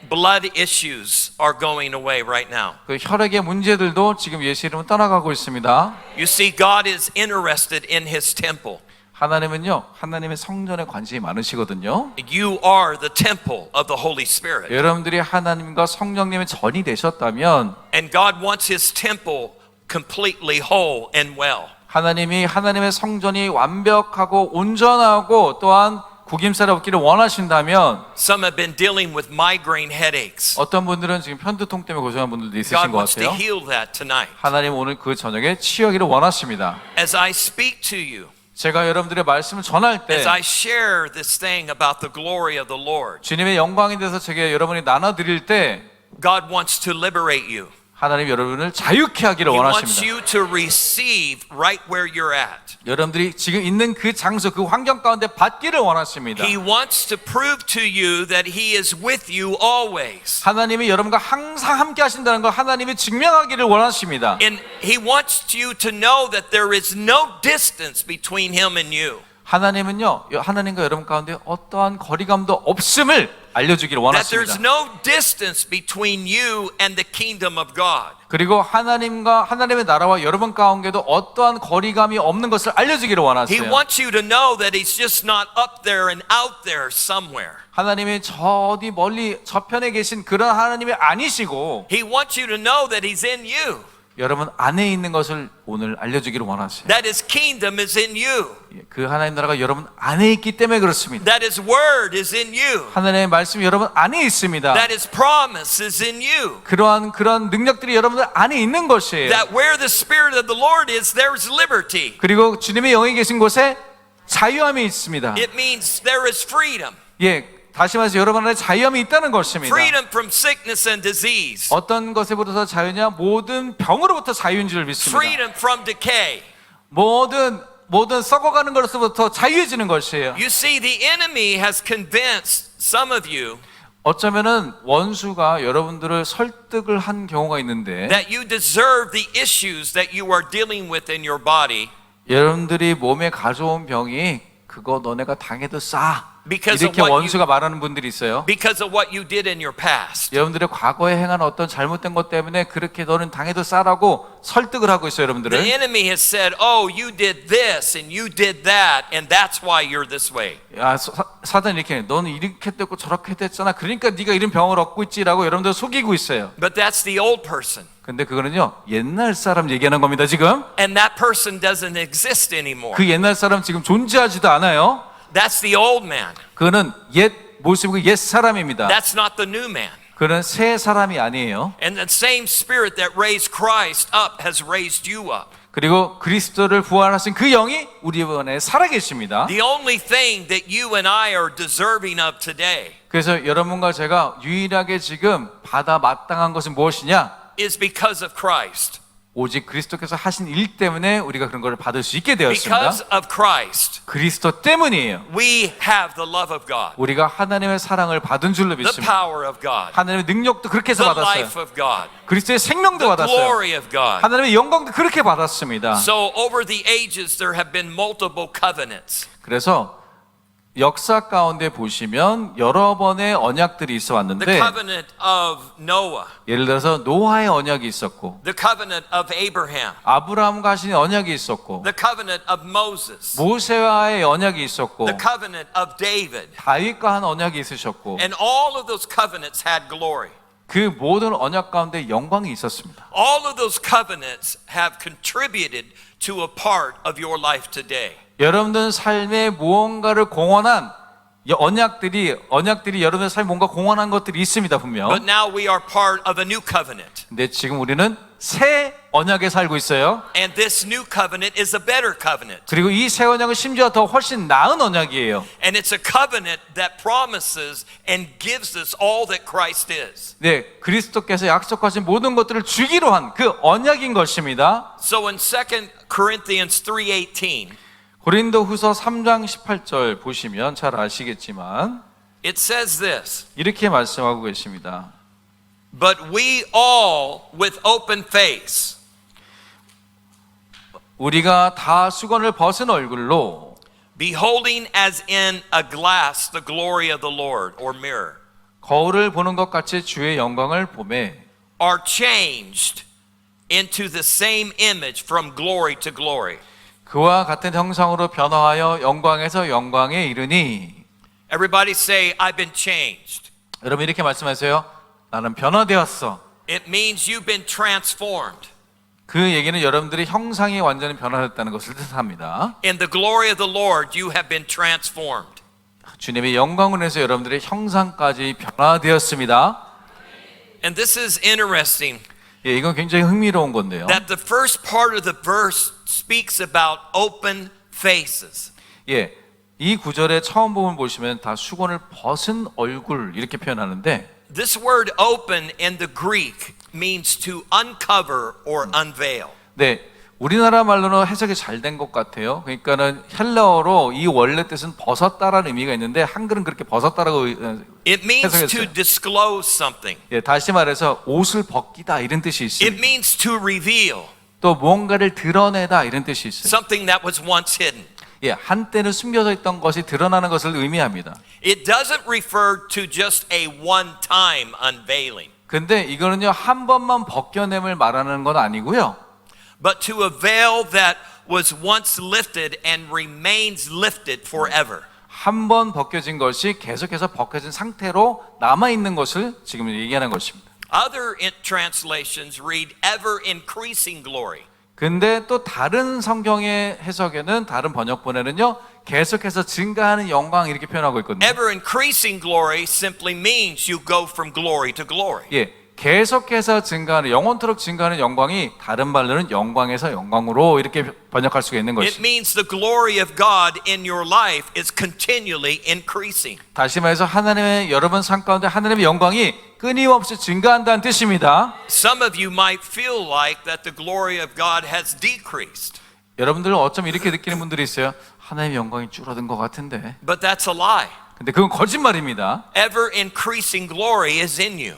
Blood issues are going away right now. 그 혈액의 문제들도 지금 예수 이름으로 떠나가고 있습니다. You see, God is interested in His temple. 하나님은요, 하나님의 성전에 관심이 많으시거든요. You are the temple of the Holy Spirit. 여러분들이 하나님과 성령님의 전이 되셨다면 And God wants His temple completely whole and well. 하나님이 하나님의 성전이 완벽하고 온전하고 또한 구김살이 없기를 원하신다면 Some have been dealing with migraine headaches. 어떤 분들은 지금 편두통 때문에 고생하는 분들도 있으신 God 것 wants to 같아요. heal that tonight. 하나님 오늘 그 저녁에 치유하기를 원하십니다. As I speak to you, 제가 여러분들의 말씀을 전할 때 as I share this thing about the glory of the Lord, 주님의 영광에 대해서 제게 여러분이 나눠드릴 때 God wants to liberate you. 하나님 여러분을 자유케 하기를 He wants 원하십니다. you to receive right where you're at. 여러분들이 지금 있는 그 장소, 그 환경 가운데 받기를 원하십니다. He wants to prove to you that He is with you always. 하나님이 여러분과 항상 함께 하신다는 걸 하나님이 증명하기를 원하십니다. And He wants you to know that there is no distance between Him and you. 하나님은요, 하나님과 여러분 가운데 어떠한 거리감도 없음을 알려주기를 That there's 원하십니다. no distance between you and the kingdom of God. 그리고 하나님과 하나님의 나라와 여러분 가운데도 어떠한 거리감이 없는 것을 알려주기를 He 원하세요. wants you to know that He's just not up there and out there somewhere. 하나님이 저 어디 멀리 저편에 계신 그런 하나님이 아니시고 He wants you to know that He's in you. 여러분 안에 있는 것을 오늘 알려주기를 원하세요. That His kingdom is in you. 그 하나님 나라가 여러분 안에 있기 때문에 그렇습니다. That His word is in you. 하나님의 말씀이 여러분 안에 있습니다. That His promise is in you. 그런 능력들이 여러분들 안에 있는 것이에요. That where the Spirit of the Lord is, there's liberty. 그리고 주님의 영이 계신 곳에 자유함이 있습니다. It means there is freedom. 예, 다시 말해서 여러분 안에 자유함이 있다는 것입니다. Freedom from sickness and disease. 어떤 것에부터 자유냐? 모든 병으로부터 자유인 줄 믿습니다. Freedom from decay. 모든 썩어가는 것으로부터 자유해지는 것이에요. You see, the enemy has convinced some of you 어쩌면은 원수가 여러분들을 설득을 한 경우가 있는데 that you deserve the issues that you are dealing with in your body 여러분들이 몸에 가져온 병이 그거 너네가 당해도 싸. Because of 이렇게 what 원수가 말하는 분들이 있어요. because of what you did in your past. 여러분들의 과거에 행한 어떤 잘못된 것 때문에 그렇게 너는 당해도 싸라고 설득을 하고 있어요, The 여러분들을. enemy has said, "Oh, you did this and you did that, and that's why you're this way." 야, 사단이 이렇게 해. 너는 이렇게 됐고 저렇게 됐잖아. 그러니까 네가 이런 병을 얻고 있지라고 여러분들 속이고 있어요. But that's the old person, 근데 그거는요, 옛날 사람 얘기하는 겁니다, 지금. and that person doesn't exist anymore. 그 옛날 사람 지금 존재하지도 않아요. That's the old man. 그거는 옛 모습이고 옛 사람입니다. That's not the new man. 그는 새 사람이 아니에요. And the same spirit that raised Christ up has raised you up. 그리고 그리스도를 부활하신 그 영이 우리 안에 살아계십니다. The only thing that you and I are deserving of today 그래서 여러분과 제가 유일하게 지금 받아 마땅한 것은 무엇이냐? is because of Christ. 오직 그리스도께서 하신 일 때문에 우리가 그런 것을 받을 수 있게 되었습니다. Because of Christ, 그리스도 때문이에요. we have the love of God, 우리가 하나님의 사랑을 받은 줄로 the 믿습니다. power of God, 하나님의 능력도 그렇게 해서 the 받았어요. life of God, 그리스도의 생명도 the 받았어요. glory of God. 하나님의 영광도 그렇게 받았습니다. So over the ages there have been multiple covenants. 그래서 역사 가운데 보시면 여러 번의 언약들이 있어 The 왔는데 covenant of Noah, 예를 들어서 노아의 언약이 있었고 the covenant of Abraham, 아브라함과 하신 언약이 있었고 the covenant of Moses, 모세와의 언약이 있었고 the covenant of David. 다윗과 한 언약이 있으셨고 And all of those covenants had glory. 그 모든 언약 가운데 영광이 있었습니다. All of those covenants have contributed to a part of your life today. 여러분들 삶에 무언가를 공헌한 언약들이 여러분의 삶에 뭔가 공헌한 것들이 있습니다, 분명. But now we are part of a new covenant. 근데 지금 우리는 새 언약에 살고 있어요. And this new covenant is a better covenant. 그리고 이 새 언약은 심지어 더 훨씬 나은 언약이에요. And it's a covenant that promises and gives us all that Christ is. 네, 그리스도께서 약속하신 모든 것들을 주기로 한 그 언약인 것입니다. So in 2 Corinthians 3:18, 고린도후서 3장 18절 보시면 잘 아시겠지만 it says this, 이렇게 말씀하고 계십니다. "But we all with open face 우리가 다 수건을 벗은 얼굴로 beholding as in a glass the glory of the Lord," or mirror, 거울을 보는 것 같이 주의 영광을 보매 "are changed into the same image from glory to glory." 그와 같은 형상으로 변화하여 영광에서 영광에 이르니. Everybody say, I've been changed. 여러분 이렇게 말씀하세요. 나는 변화되었어. It means you've been transformed. 그 얘기는 여러분들의 형상이 완전히 변화됐다는 것을 뜻합니다. In the glory of the Lord, you have been transformed. 주님의 영광을 위해서 여러분들의 형상까지 변화되었습니다. And this is interesting 예, 이건 굉장히 흥미로운 건데요. that the first part of the verse speaks about open faces. 예, 이 구절의 처음 부분 보시면 다 수건을 벗은 얼굴 이렇게 표현하는데 This word open in the Greek means to uncover or unveil. 네, 우리나라 말로는 해석이 잘 된 것 같아요. 그러니까는 헬라어로 이 원래 뜻은 벗었다라는 의미가 있는데 한글은 그렇게 벗었다라고 It means to 해석했어요. disclose something. 예, 다시 말해서 옷을 벗기다 이런 뜻이 It 있습니다. means to reveal 또 무언가를 드러내다 이런 뜻이 있어요. something that was once hidden. 예, 한때는 숨겨져 있던 것이 드러나는 것을 의미합니다. It doesn't refer to just a one-time unveiling, 근데 이거는요 한 번만 벗겨냄을 말하는 건 아니고요. but to a veil that was once lifted and remains lifted forever. 한 번 벗겨진 것이 계속해서 벗겨진 상태로 남아 있는 것을 지금 얘기하는 것입니다. Other translations read ever increasing glory. 근데 또 다른 성경의 해석에는 다른 번역본에는요 계속해서 증가하는 영광 이렇게 표현하고 있거든요. Ever increasing glory simply means you go from glory to glory. 예, 계속해서 증가하는 영원토록 증가하는 영광이 다른 말로는 영광에서 영광으로 이렇게 번역할 수가 있는 It 것이. means the glory of God in your life is continually increasing. 다시 말해서 하나님의 여러분 삶 가운데 하나님의 영광이 끊임없이 증가한다는 뜻입니다. Some of you might feel like that the glory of God has decreased, 여러분들은 어쩜 이렇게 느끼는 분들이 있어요. 하나님의 영광이 줄어든 것 같은데. but that's a lie. 근데 그건 거짓말입니다. Ever increasing glory is in you.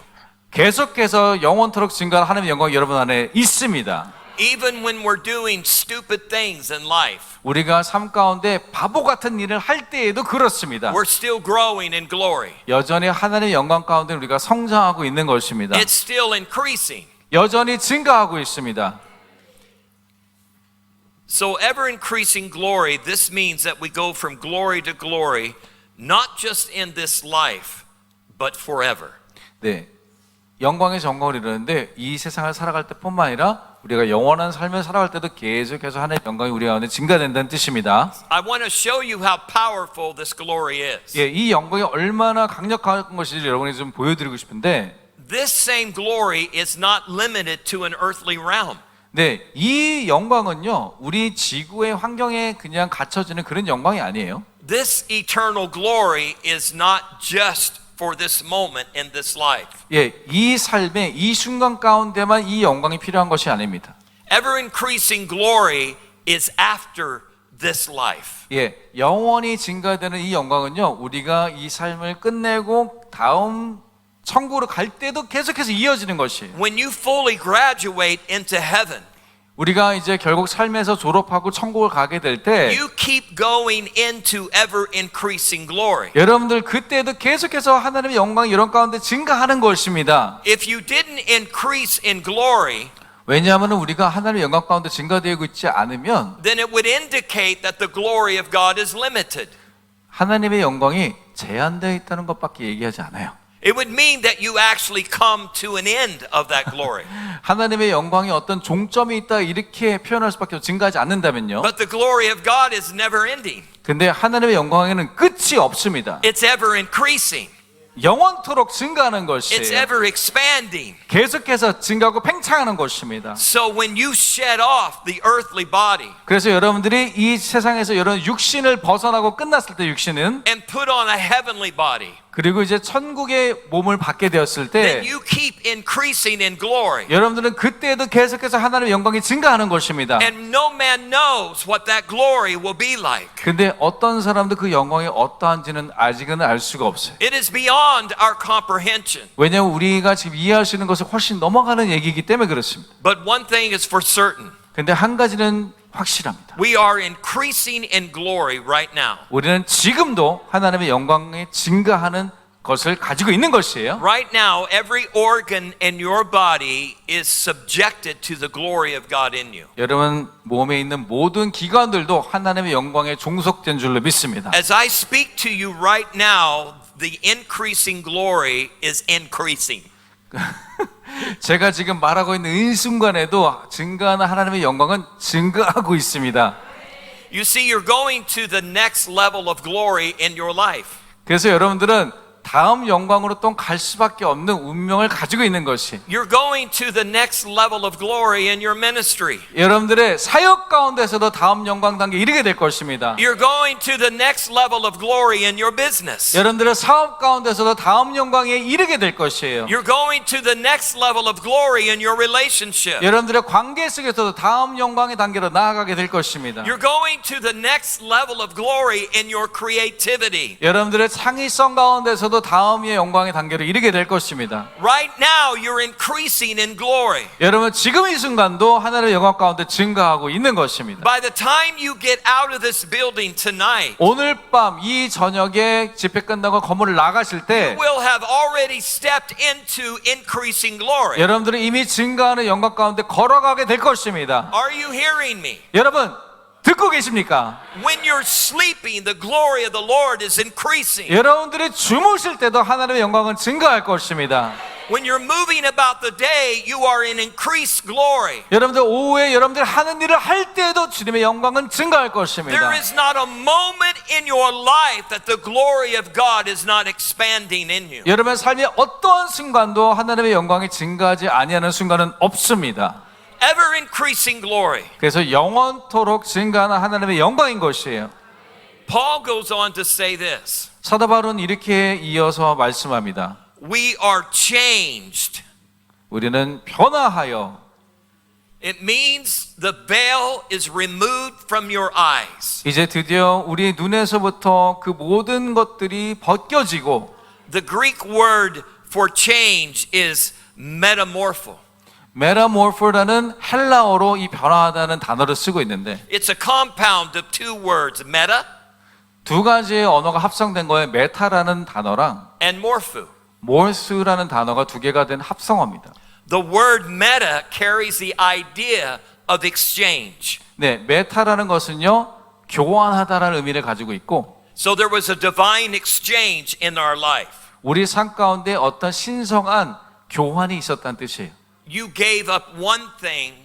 계속해서 영원토록 증가하는 하나님의 영광이 여러분 안에 있습니다. Even when we're doing stupid things in life, 우리가 삶 가운데 바보 같은 일을 할 때에도 그렇습니다. we're still growing in glory. 여전히 하나님의 영광 가운데 우리가 성장하고 있는 것입니다. It's still increasing. 여전히 증가하고 있습니다. So ever increasing glory, this means that we go from glory to glory, not just in this life, but forever. 네, 영광에서 영광을 이루는데 이 세상을 살아갈 때뿐만 아니라 우리가 영원한 삶을 살아갈 때도 계속해서 하나님의 영광이 우리 가운데 증가된다는 뜻입니다. I want to show you how powerful this glory is. 예, 이 영광이 얼마나 강력한 것인지 여러분이 좀 보여드리고 싶은데, This same glory is not limited to an earthly realm. 네, 이 영광은요 우리 지구의 환경에 그냥 갇혀지는 그런 영광이 아니에요. This eternal glory is not just for this moment in this life. 예, 이 삶의 이 순간 가운데만 이 영광이 필요한 것이 아닙니다. Ever increasing glory is after this life. 예, 영원히 증가되는 이 영광은요 우리가 이 삶을 끝내고 다음 천국으로 갈 때도 계속해서 이어지는 것이에요. When you fully graduate into heaven, 우리가 이제 결국 삶에서 졸업하고 천국을 가게 될 때 you keep going into ever increasing glory. 여러분들 그때도 계속해서 하나님의 영광이 이런 가운데 증가하는 것입니다. If you didn't increase in glory, 왜냐하면 우리가 하나님의 영광 가운데 증가되고 있지 않으면 then it would indicate that the glory of God is limited. 하나님의 영광이 제한되어 있다는 것밖에 얘기하지 않아요. It would mean that you actually come to an end of that glory. 하나님의 영광이 어떤 종점이 있다 이렇게 표현할 수밖에 증가하지 않는다면요. But the glory of God is never ending. 근데 하나님의 영광에는 끝이 없습니다. It's ever increasing. 영원토록 증가하는 It's 것이에요. ever expanding. 계속해서 증가하고 팽창하는 것입니다. So when you shed off the earthly body 그래서 여러분들이 이 세상에서 여러분 육신을 벗어나고 끝났을 때 육신은 and put on a heavenly body, 그리고 이제 천국의 몸을 받게 되었을 then 때 you keep increasing in glory. 여러분들은 그때도 계속해서 하나님의 영광이 증가하는 것입니다. And no man knows what that glory will be like. 근데 어떤 사람도 그 영광이 어떠한지는 아직은 알 수가 없어요. It is beyond our comprehension. 왜냐하면 우리가 지금 이해할 수 있는 것을 훨씬 넘어가는 얘기이기 때문에 그렇습니다. But one thing is for certain. 근데 한 가지는 확실합니다. We are increasing in glory right now. 우리는 지금도 하나님의 영광이 증가하는 것을 가지고 있는 것이에요. Right now, every organ in your body is subjected to the glory of God in you. 여러분 몸에 있는 모든 기관들도 하나님의 영광에 종속된 줄로 믿습니다. As I speak to you right now, the increasing glory is increasing. 제가 지금 말하고 있는 이 순간에도 증가하는 하나님의 영광은 증가하고 있습니다. You see, you're going to the next level of glory in your life. 그래서 여러분들은 다음 영광으로 또 갈 수밖에 없는 운명을 가지고 있는 것이 You're going to the next level of glory in your ministry. 여러분들의 사역 가운데서도 다음 영광 단계에 이르게 될 것입니다. You're going to the next level of glory in your business. 여러분들의 사업 가운데서도 다음 영광에 이르게 될 것이에요. You're going to the next level of glory in your relationship. 여러분들의 관계 속에서도 다음 영광의 단계로 나아가게 될 것입니다. You're going to the next level of glory in your creativity. 여러분들의 창의성 가운데서도 다음의 영광의 단계로 이르게 될 것입니다. Right now, you're increasing in glory. 여러분 지금 이 순간도 하나님의 영광 가운데 증가하고 있는 것입니다. By the time you get out of this building tonight, 오늘 밤 이 저녁에 집회 끝나고 건물을 나가실 때 you will have already stepped into increasing glory. 여러분들은 이미 증가하는 영광 가운데 걸어가게 될 것입니다. Are you hearing me? 여러분 듣고 계십니까? When you're sleeping, the glory of the Lord is increasing. 여러분들이 주무실 때도 하나님의 영광은 증가할 것입니다. When you're moving about the day, you are in increased glory. 여러분들 오후에 여러분들 하는 일을 할 때에도 주님의 영광은 증가할 것입니다. There is not a moment in your life that the glory of God is not expanding in you. 여러분 삶의 어떠한 순간도 하나님의 영광이 증가하지 아니하는 순간은 없습니다. Ever increasing glory. 그래서 영원토록 증가하는 하나님의 영광인 것이에요. Paul goes on to say this. 사도 바울은 이렇게 이어서 말씀합니다. We are changed. 우리는 변화하여 It means the veil is removed from your eyes. 이제 드디어 우리 눈에서부터 그 모든 것들이 벗겨지고 The Greek word for change is metamorpho. 메타모르포라는 헬라어로 이 변화하다는 단어를 쓰고 있는데 It's a compound of two words, meta 두 가지의 언어가 합성된 거에 메타라는 단어랑 and morpho. 몰스라는 단어가 두 개가 된 합성어입니다. The word meta carries the idea of exchange. 네, 메타라는 것은요 교환하다라는 의미를 가지고 있고 So there was a divine exchange in our life. 우리 삶 가운데 어떤 신성한 교환이 있었다는 뜻이에요. You gave up one thing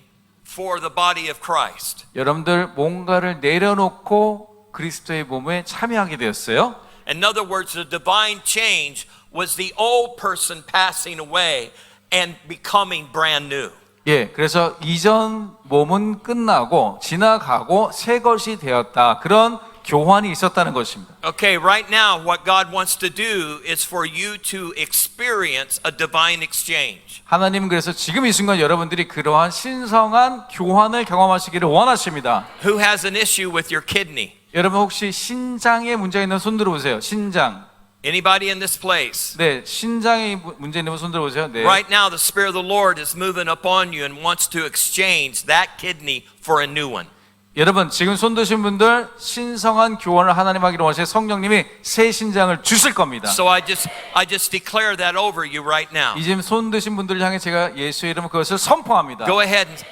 for the body of Christ. 여러분들 뭔가를 내려놓고 그리스도의 몸에 참여하게 되었어요. In other words, the divine change was the old person passing away and becoming brand new. 예, 그래서 이전 몸은 끝나고 지나가고 새 것이 되었다. 그런 교환이 있었다는 것입니다. Okay, right now what God wants to do is for you to experience a divine exchange. 하나님은 그래서 지금 이 순간 여러분들이 그러한 신성한 교환을 경험하시기를 원하십니다. Who has an issue with your kidney? 여러분 혹시 신장에 문제 있는 손 들어보세요. 신장. Anybody in this place? 네, 신장에 문제 있는 분 손 들어보세요. 네. Right now the Spirit of the Lord is moving upon you and wants to exchange that kidney for a new one. 여러분 지금 손 드신 분들 신성한 교환을 하나님 하기를 원하시는 성령님이 새 신장을 주실 겁니다. So I just declare that over you right now. 이제 손 드신 분들을 향해 제가 예수의 이름으로 그것을 선포합니다. Go ahead and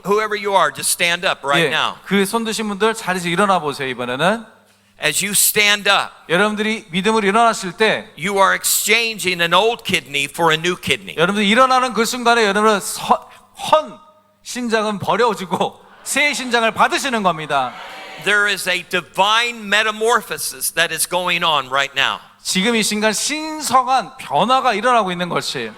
whoever you are, just stand up right now. 그 손 드신 분들 자리에서 일어나 보세요. 이번에는 As you stand up, 여러분들이 믿음으로 일어나실 때 you are exchanging an old kidney for a new kidney. 여러분들 일어나는 그 순간에 여러분은 헌 신장은 버려지고 새 신장을 받으시는 겁니다. There is a divine metamorphosis that is going on right now. 지금 이 순간 신성한 변화가 일어나고 있는 것이에요.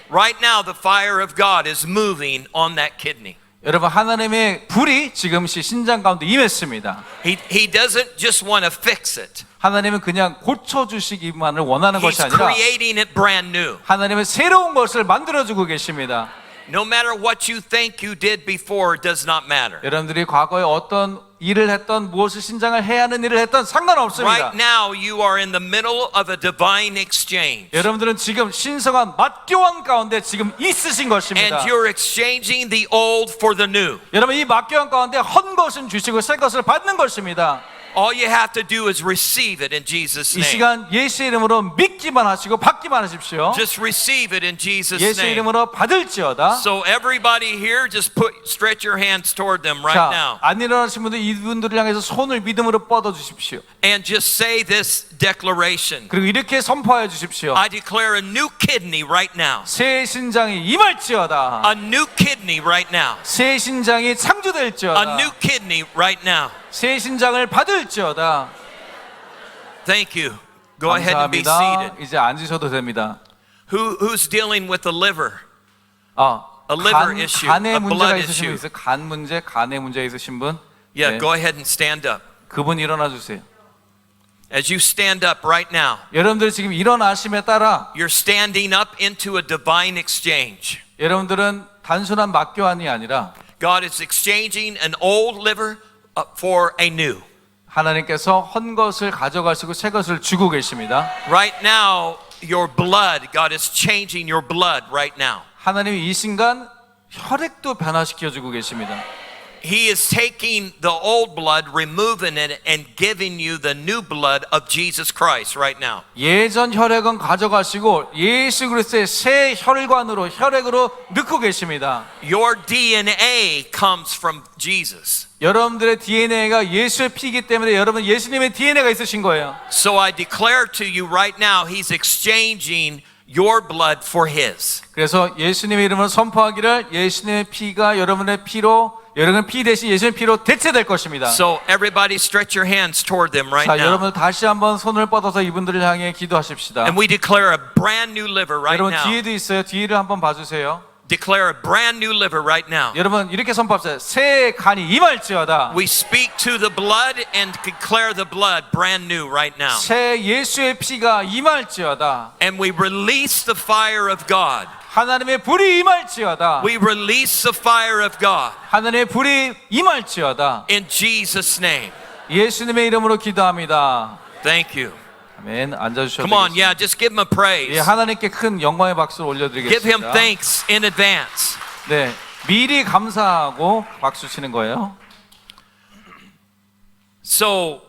Right now the fire of God is moving on that kidney. 여러분 하나님의 불이 지금 신장 가운데 임했습니다. He doesn't just want to fix it. 하나님은 그냥 고쳐주시기만을 원하는 He's 것이 아니라 creating it brand new. 하나님은 새로운 것을 만들어주고 계십니다. No matter what you think you did before, it does not matter. 여러분들이 과거에 어떤 일을 했던 무엇을 신장을 해야 하는 일을 했던 상관없습니다. Right now you are in the middle of a divine exchange. 여러분들은 지금 신성한 맞교환 가운데 지금 있으신 것입니다. And you're exchanging the old for the new. 여러분 이 맞교환 가운데 헌 것은 주시고 새 것을 받는 것입니다. All you have to do is receive it in Jesus' 이 name. 시간 예수의 이름으로 믿기만 하시고 받기만 하십시오. Just receive it in Jesus' 예수의 name. 이름으로 받을지어다. So everybody here, just stretch your hands toward them right 자, now. 안 일어나신 분들 이분들을 향해서 손을 믿음으로 뻗어 주십시오. And just say this declaration. 그리고 이렇게 선포하여 주십시오. I declare a new kidney right now. 새 신장이 임할지어다. A new kidney right now. 새 신장이 A 창조될지어다. new kidney right now. 새 신장을 받을지어다. Thank you. Go ahead and be 감사합니다. seated. 이제 앉으셔도 됩니다. Who's dealing with the liver? 아, A liver issue, 간에 a 문제가 blood 있으신 분 issue. 있어요? 간 문제, 간에 문제 있으신 분? Yeah, 네. go ahead and stand up. 그분 일어나 주세요. As you stand up right now, 여러분들 지금 일어나심에 따라 you're standing up into a divine exchange. 여러분들은 단순한 맞교환이 아니라 God is exchanging an old liver for a new. 하나님께서 헌 것을 가져가시고 새 것을 주고 계십니다. Right now, your blood, God is changing your blood right now. 하나님이 이 순간 혈액도 변화시켜 주고 계십니다. He is taking the old blood, removing it, and giving you the new blood of Jesus Christ right now. 예전 혈액은 가져가시고 예수 그리스도의 새 혈관으로 혈액으로 넣고 계십니다. Your DNA comes from Jesus. 여러분들의 DNA가 예수의 피이기 때문에 여러분 예수님의 DNA가 있으신 거예요. So I declare to you right now, He's exchanging your blood for His. 그래서 예수님의 이름으로 선포하기를 예수님의 피가 여러분의 피로 여러분 피 대신 예수님의 피로 대체될 것입니다. So everybody stretch your hands toward them right 자, now. 여러분 다시 한번 손을 뻗어서 이분들을 향해 기도하십시다. And we declare a brand new liver right 여러분 now. 뒤에도 있어요. 뒤를 한번 봐주세요. Declare a brand new liver right now. 여러분 이렇게 선포합시다. 새 간이 임할지어다. We speak to the blood and declare the blood brand new right now. 새 예수의 피가 임할지어다. And we release the fire of God. 하나님의 불이 임할지어다. We release the fire of God 하나님의 불이 임할지어다. in Jesus' name. 예수님의 이름으로 기도합니다. Thank you. 아멘. 앉아주셔도 Come on, 되겠습니다. yeah, just give him a 예, praise. 하나님께 큰 영광의 박수를 Give him 올려드리겠습니다. thanks in advance. 네, 미리 감사하고 박수 치는 거예요. So,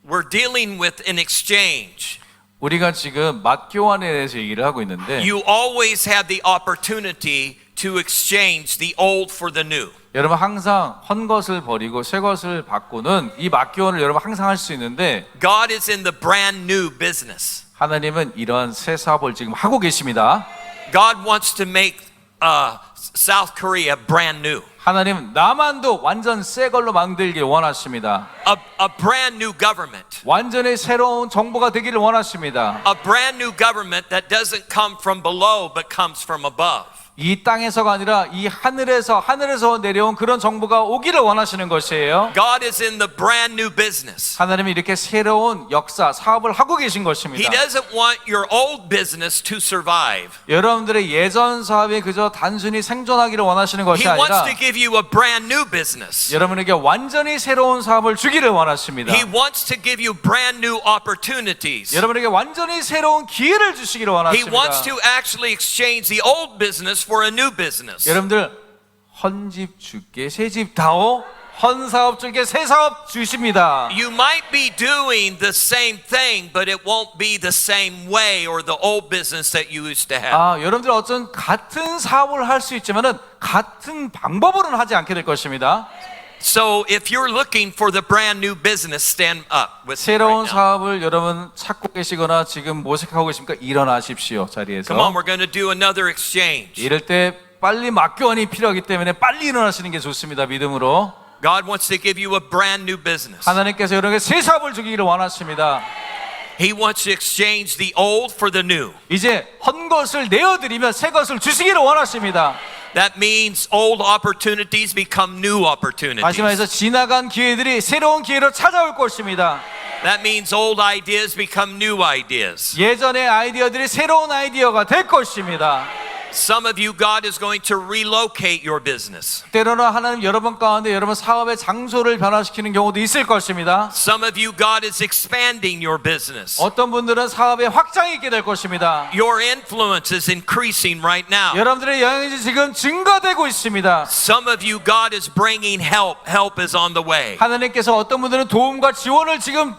we're dealing with an exchange. 우리가 지금 맞교환에 대해서 얘기를 하고 있는데 You always have the opportunity to exchange the old for the new. 여러분 항상 헌 것을 버리고 새 것을 바꾸는 이 맞교환을 여러분 항상 할 수 있는데 God is in the brand new business. 하나님은 이런 새 사업을 지금 하고 계십니다. God wants to make South Korea brand new. 하나님은 남한도 완전 새 걸로 만들길 원하십니다. A brand new government. 완전히 새로운 정부가 되기를 원하십니다. A brand new government that doesn't come from below but comes from above. 이 땅에서가 아니라 이 하늘에서 내려온 그런 정부가 오기를 원하시는 것이에요. God is in the brand new business. 하나님이 이렇게 새로운 역사, 사업을 하고 계신 He 것입니다. doesn't want your old business to survive. 여러분들의 예전 사업이 그저 단순히 생존하기를 원하시는 것이 He wants 아니라 to give you a brand new business. 여러분에게 완전히 새로운 사업을 주기를 원하십니다. He wants to give you brand new opportunities. 여러분에게 완전히 새로운 기회를 주시기를 He 원하십니다. wants to actually exchange the old business for a new business. 여러분들 헌집 줄게 새 집 다오 헌 사업 줄게 새 사업 주십니다. You might be doing the same thing, but it won't be the same way or the old business that you used to have. 아, 여러분들 어떤 같은 사업을 할 수 있지만은 같은 방법으로는 하지 않게 될 것입니다. So if you're looking for the brand new business, stand up with me 새로운 right now. 사업을 여러분 찾고 계시거나 지금 모색하고 계십니까? 일어나십시오 자리에서. Come on, we're going to do another exchange. 이럴 때 빨리 맞교환이 필요하기 때문에 빨리 일어나시는 게 좋습니다. 믿음으로. God wants to give you a brand new business. 하나님께서 여러분에게 새 사업을 주기를 원하십니다. He wants to exchange the old for the new. 이제 헌 것을 내어드리면 새 것을 주시기를 원하십니다. That means old opportunities become new 다시 opportunities. 말해서 지나간 기회들이 새로운 기회로 찾아올 것입니다. That means old ideas become new ideas. 예전의 아이디어들이 새로운 아이디어가 될 것입니다. Some of you, God is going to relocate your business. 때로는 하나님 여러분 가운데 여러분 사업의 장소를 변화시키는 경우도 있을 것입니다. Some of you, God is expanding your business. 어떤 분들은 사업에 확장이 있게 될 것입니다. Your influence is increasing right now. 여러분들의 영향이 지금 증가되고 있습니다. Some of you, God is bringing help. Help is on the way. 하나님께서 어떤 분들은 도움과 지원을 지금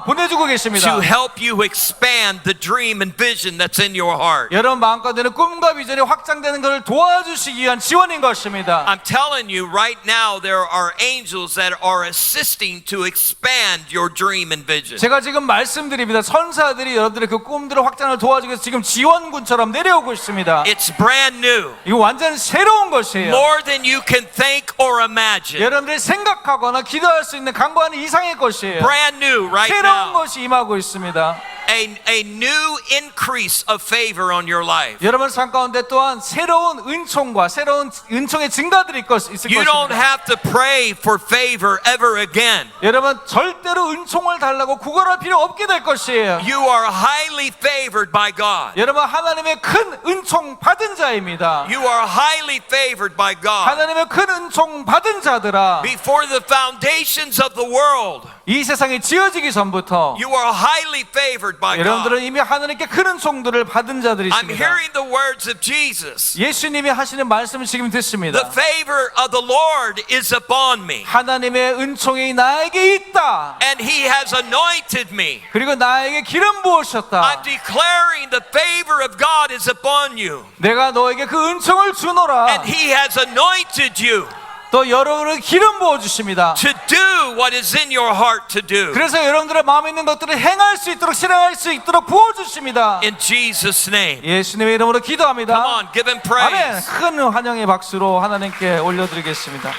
보내주고 계십니다. To help you expand the dream and vision that's in your heart. 여러분 마음가운데는 꿈과 비전이 확장되는 것을 도와주시기 위한 지원인 것입니다. I'm telling you right now, there are angels that are assisting to expand your dream and vision. 제가 지금 말씀드립니다. 천사들이 여러분들의 그 꿈들의 확장을 도와주기 위해서 지금 지원군처럼 내려오고 있습니다. It's brand new. 이거 완전 새로운 것이에요. More than you can think or imagine. 여러분들이 생각하거나 기도할 수 있는 강구하는 이상의 것이에요. Brand new right 새로운 now. 것이 임하고 있습니다. A new increase of favor on your life. 여러분 삶 가운데 또한 새로운 은총과 새로운 은총의 증가들이 있을 You don't 것입니다. have to pray for favor ever again. 여러분 절대로 은총을 달라고 구걸할 필요 없게 될 것이에요. You are highly favored by God. 여러분 하나님의 큰 은총 받은 자입니다. You are highly favored by God. 하나님의 큰 은총 받은 자들아, Before the foundations of the world, 이 세상이 지어지기 전부터 you are highly favored by God. 여러분들은 이미 하나님께 큰 은총들을 받은 I'm 자들이십니다. hearing the words of Jesus. 예수님이 하시는 말씀을 지금 듣습니다. The favor of the Lord is upon me, 하나님의 은총이 나에게 있다. and He has anointed me. 그리고 나에게 기름 부으셨다. I'm declaring the favor of God is upon you, 내가 너에게 그 은총을 주노라. and He has anointed you 또 여러분을 기름 부어 주십니다. to do what is in your heart to do. 그래서 여러분들의 마음에 있는 것들을 행할 수 있도록 실행할 수 있도록 부어 주십니다. In Jesus' name. 예수님의 이름으로 기도합니다. Come on, give Him 아멘. praise. 큰 환영의 박수로 하나님께 올려드리겠습니다.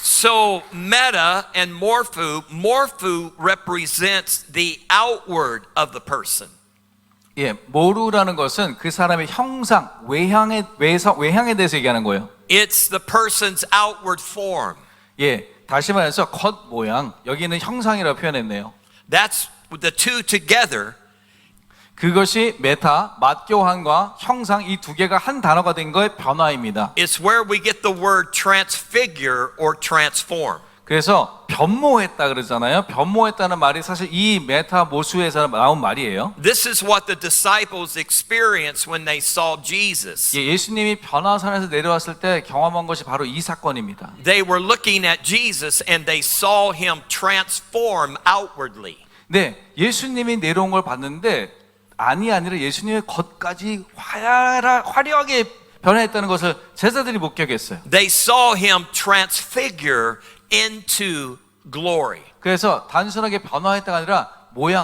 So meta and morpho represents the outward of the person. 예, 모루라는 것은 그 사람의 형상, 외향에 대해서 얘기하는 거예요. It's the person's outward form. 예, 다시 말해서 겉 모양, 여기는 형상이라고 표현했네요. That's the two together. 그것이 메타, 맞교환과 형상 이 두 개가 한 단어가 된 거의 변화입니다. It's where we get the word transfigure or transform. 그래서 변모했다 그러잖아요. 변모했다는 말이 사실 이 메타 모수에서 나온 말이에요. This is what the disciples experienced when they saw Jesus. 예, 예수님이 변화산에서 내려왔을 때 경험한 것이 바로 이 사건입니다. They were looking at Jesus and they saw Him transform outwardly. 네, 예수님이 내려온 걸 봤는데 아니라 예수님의 겉까지 화려하게 변화했다는 것을 제자들이 목격했어요. They saw Him transfigure into glory. 그래서 단순하게 변화했다가 아니라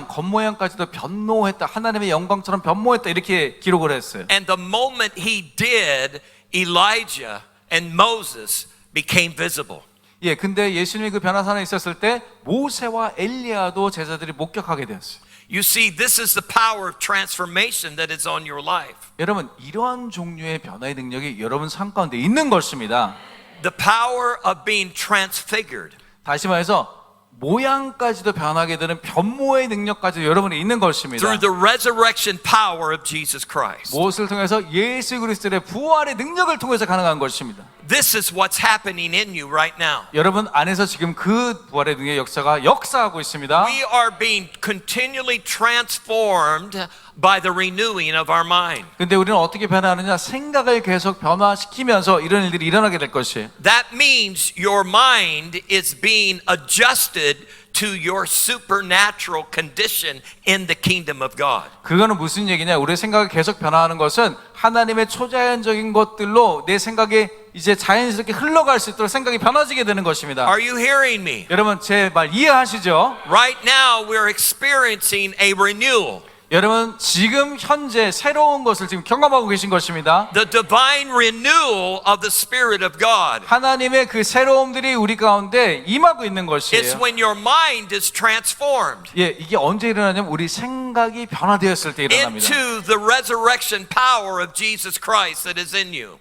겉모양까지도 변모했다. 하나님의 영광처럼 변모했다. 이렇게 기록을 했어요. And the moment He did, Elijah and Moses became visible. 예, 근데 예수님이 그 변화산에 있었을 때 모세와 엘리야도 제자들이 목격하게 되었어요. You see, this is the power of transformation that is on your life. 여러분, 이러한 종류의 변화의 능력이 여러분 삶 가운데 있는 것입니다. The power of being transfigured. 다시 말해서 모양까지도 변하게 되는 변모의 능력까지 여러분이 있는 것입니다. Through the resurrection power of Jesus Christ. 무엇을 통해서? 예수 그리스도의 부활의 능력을 통해서 가능한 것입니다. This is what's happening in you right now. 여러분 안에서 지금 그 부활의 능력의 역사가 역사하고 있습니다. We are being continually transformed by the renewing of our mind. 근데 우리는 어떻게 변화하느냐? 생각을 계속 변화시키면서 이런 일들이 일어나게 될 것이에요. That means your mind is being adjusted to your supernatural condition in the kingdom of God. 그거는 무슨 얘기냐? 우리의 생각이 계속 변화하는 것은 하나님의 초자연적인 것들로 내 생각이 이제 자연스럽게 흘러갈 수 있도록 생각이 변화지게 되는 것입니다. Are you hearing me? 여러분 제 말 이해하시죠? Right now we're experiencing a renewal. 여러분 지금 현재 새로운 것을 지금 경험하고 계신 것입니다. The divine renewal of the Spirit of God. 하나님의 그 새로움들이 우리 가운데 임하고 있는 It's 것이에요. when your mind is transformed 예, 이게 언제 일어나냐면 우리 생각이 변화되었을 때 일어납니다. into the resurrection power of Jesus Christ that is in you.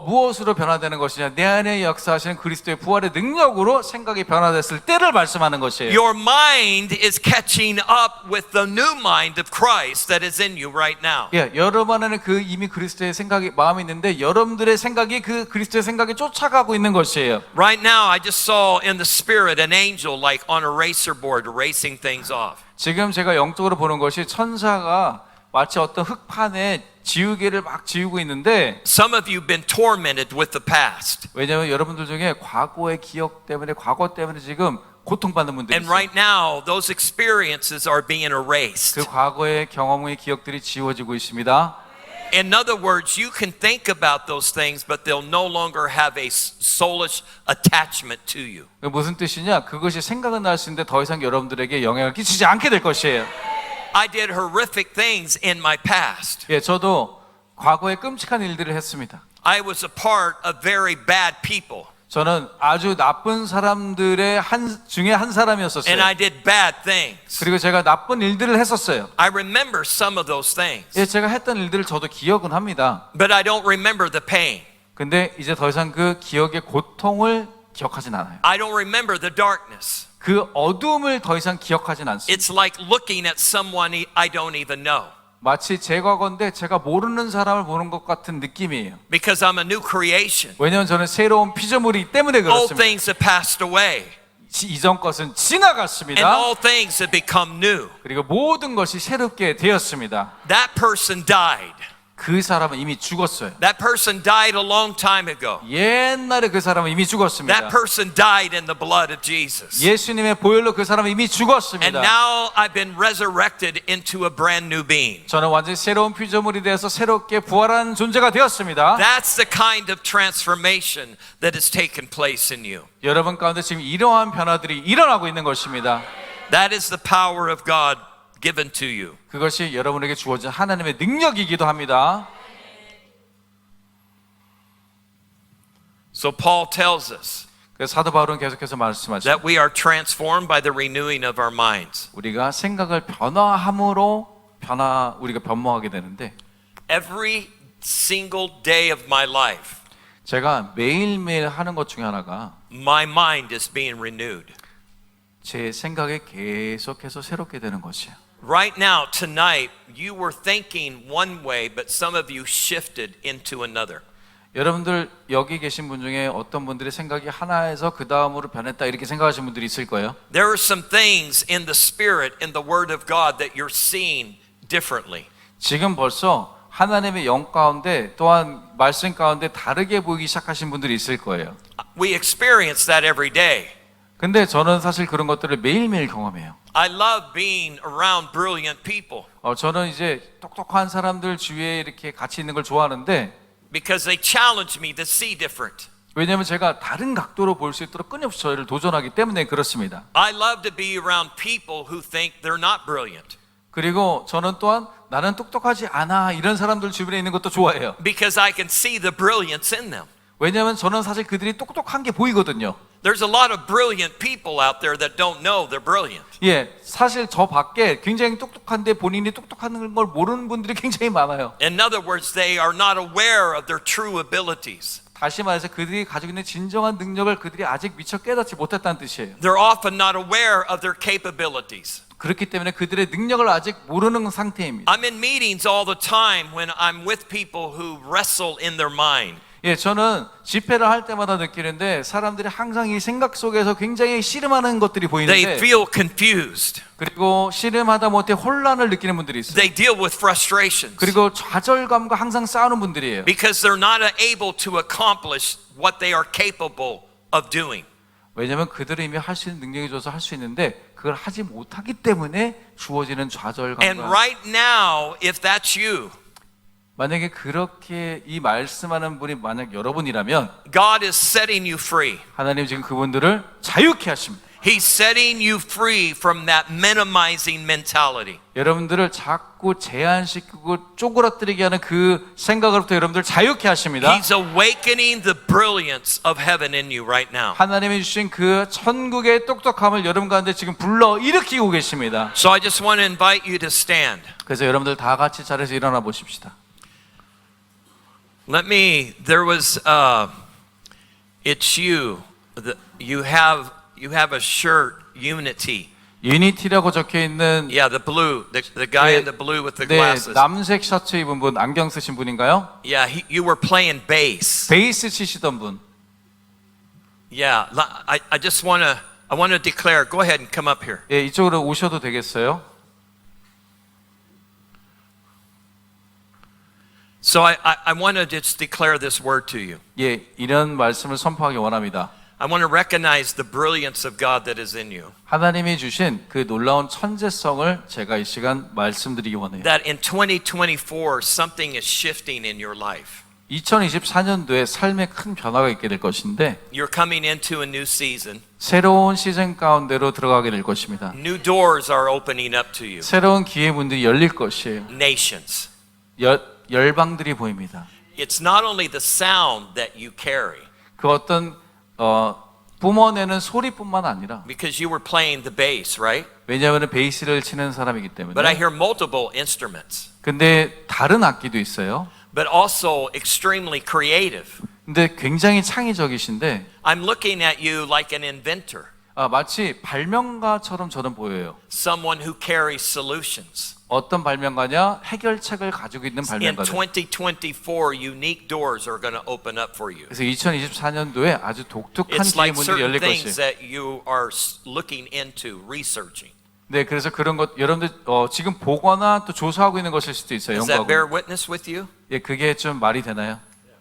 무엇으로 변화되는 것이냐? 내 안에 역사하시는 그리스도의 부활의 능력으로 생각이 변화됐을 때를 말씀하는 것이에요. Your mind is catching up with the new mind of Christ that is in you right now. 예, 여러분 안에는 그 이미 그리스도의 생각이 마음이 있는데 여러분들의 생각이 그 그리스도의 생각에 쫓아가고 있는 것이에요. Right now, I just saw in the spirit an angel like on a racer board racing things off. 지금 제가 영적으로 보는 것이 천사가 마치 어떤 흙판에 지우개를 막 지우고 있는데 Some of you have been tormented with the past. 왜냐하면 여러분들 중에 과거의 기억 때문에 과거 때문에 지금 고통받는 분들이 And 있어요. right now, those experiences are being erased. 그 과거의 경험의 기억들이 지워지고 있습니다. In other words, you can think about those things, but they'll no longer have a soulish attachment to you. 무슨 뜻이냐? 그것이 생각은 날 수 있는데 더 이상 여러분들에게 영향을 끼치지 않게 될 것이에요. I did horrific things in my past. 예, 저도 과거에 끔찍한 일들을 했습니다. I was a part of very bad people, 저는 아주 나쁜 사람들의 중에 한 사람이었었어요. and I did bad things. 그리고 제가 나쁜 일들을 했었어요. I remember some of those things, 예, 제가 했던 일들을 저도 기억은 합니다. but I don't remember the pain. 근데 이제 더 이상 그 기억의 고통을 기억하진 않아요. I don't remember the darkness. 그 어둠을 더 이상 기억하진 않습니다. It's like looking at someone I don't even know, 마치 제 과거인데 제가 모르는 사람을 보는 것 같은 느낌이에요. because I'm a new creation. 왜냐하면 저는 새로운 피조물이기 때문에 Old 그렇습니다. things have passed away, 이전 것은 and 지나갔습니다. all things have become new. 그리고 모든 것이 새롭게 되었습니다. That person died. 그 사람은 이미 죽었어요. That person died a long time ago. 옛날에 그 사람은 이미 죽었습니다. That person died in the blood of Jesus. 예수님의 보혈로 그 사람은 이미 And 죽었습니다. now I've been resurrected into a brand new being. 저는 완전히 새로운 피조물이 되어서 새롭게 부활한 존재가 되었습니다. That's the kind of transformation that has taken place in you. 여러분 가운데 지금 이러한 변화들이 일어나고 있는 것입니다. That is the power of God given to you. 그것이 여러분에게 주어진 하나님의 능력이기도 합니다. So Paul tells us 그래서 사도 바울은 계속해서 말씀하시죠. that we are transformed by the renewing of our minds. 우리가 생각을 변화함으로 우리가 변모하게 되는데 Every single day of my life, 제가 매일매일 하는 것 중에 하나가 my mind is being renewed. 제 생각이 계속해서 새롭게 되는 것이에요. Right now, tonight, you were thinking one way, but some of you shifted into another. 여러분들 여기 계신 분 중에 어떤 분들이 생각이 하나에서 그 다음으로 변했다 이렇게 생각하시는 분들이 있을 거예요. There are some things in the Spirit, in the Word of God, that you're seeing differently. 지금 벌써 하나님의 영 가운데 또한 말씀 가운데 다르게 보이기 시작하신 분들이 있을 거예요. We experience that every day. 근데 저는 사실 그런 것들을 매일매일 경험해요. I love being around brilliant people 저는 이제 똑똑한 사람들 주위에 이렇게 같이 있는 걸 좋아하는데 because they challenge me to see different. 왜냐하면 제가 다른 각도로 볼 수 있도록 끊임없이 저희를 도전하기 때문에 그렇습니다. I love to be around people who think they're not brilliant 그리고 저는 또한 나는 똑똑하지 않아 이런 사람들 주변에 있는 것도 좋아해요. because I can see the brilliance in them. 왜냐하면 저는 사실 그들이 똑똑한 게 보이거든요. There's a lot of brilliant people out there that don't know they're brilliant. 예, 사실 저 밖에 굉장히 똑똑한데 본인이 똑똑한 걸 모르는 분들이 굉장히 많아요. In other words, they are not aware of their true abilities. 다시 말해서 그들이 가지고 있는 진정한 능력을 그들이 아직 미처 깨닫지 못했다는 뜻이에요. They're often not aware of their capabilities. 그렇기 때문에 그들의 능력을 아직 모르는 상태입니다. I'm in meetings all the time when I'm with people who wrestle in their mind. 예, 저는 집회를 할 때마다 느끼는데 사람들이 항상 이 생각 속에서 굉장히 씨름하는 것들이 They 보이는데 feel confused. 그리고 씨름하다 못해 혼란을 느끼는 분들이 있어요. They deal with frustrations 그리고 좌절감과 항상 싸우는 분들이에요. because they're not able to accomplish what they are capable of doing. 왜냐하면 그들이 이미 할 수 있는 능력이 줘서 할 수 있는데 그걸 하지 못하기 때문에 주어지는 And 좌절감과 right now, if that's you, 만약에 그렇게 이 말씀하는 분이 만약 여러분이라면 God is setting you free. 하나님 지금 그분들을 자유케 하십니다. He's setting you free from that minimizing mentality. 여러분들을 자꾸 제한시키고 쪼그라뜨리게 하는 그 생각으로부터 여러분들을 자유케 하십니다. He's awakening the brilliance of heaven in you right now. 하나님이 주신 그 천국의 똑똑함을 여러분 가운데 지금 불러 일으키고 계십니다. So I just want to invite you to stand. 그래서 여러분들 다 같이 자리에서 일어나 보십시다. There was, it's you. You have a shirt, Unity. 유니티라고 적혀 있는 Yeah, the blue, the guy in the blue with the 네, glasses. 남색 셔츠 입은 분, 안경 쓰신 분인가요? Yeah, you were playing bass. 베이스 치시던 분. Yeah, I want to declare. Go ahead and come up here. 예, 이쪽으로 오셔도 되겠어요? So I want to just declare this word to you. 예, 이런 말씀을 선포하기 원합니다. I want to recognize the brilliance of God that is in you. 하나님이 주신 그 놀라운 천재성을 제가 이 시간 말씀드리기 원해요. That in 2024 something is shifting in your life. 2024년도에 삶에 큰 변화가 있게 될 것인데 You're coming into a new season. 새로운 시즌 가운데로 들어가게 될 것입니다. New doors are opening up to you. 새로운 기회 문들이 열릴 것이에요. Nations. 열방들이 보입니다. It's not only the sound that you carry. 그 어떤 뿜어내는 소리뿐만 아니라 Because you were playing the bass, right? 왜냐하면 베이스를 치는 사람이기 때문에. But I hear multiple instruments. 근데 다른 악기도 있어요. But also extremely creative. 근데 굉장히 창의적이신데 I'm looking at you like an inventor. 마치 발명가처럼 저는 보여요. Someone who carries solutions. 어떤 발명가냐? 해결책을 가지고 있는 In 발명가들. 2024, unique doors are going to open up for you. 그래서 2024년도에 아주 독특한 It's 기회 like 문들이 certain 열릴 things 것이에요. that you are looking into, researching. 네, 그래서 그런 것 여러분들 지금 보거나 또 조사하고 있는 것일 수도 있어요. Does that bear 연구하고. witness with you? 예, 그게 좀 말이 되나요?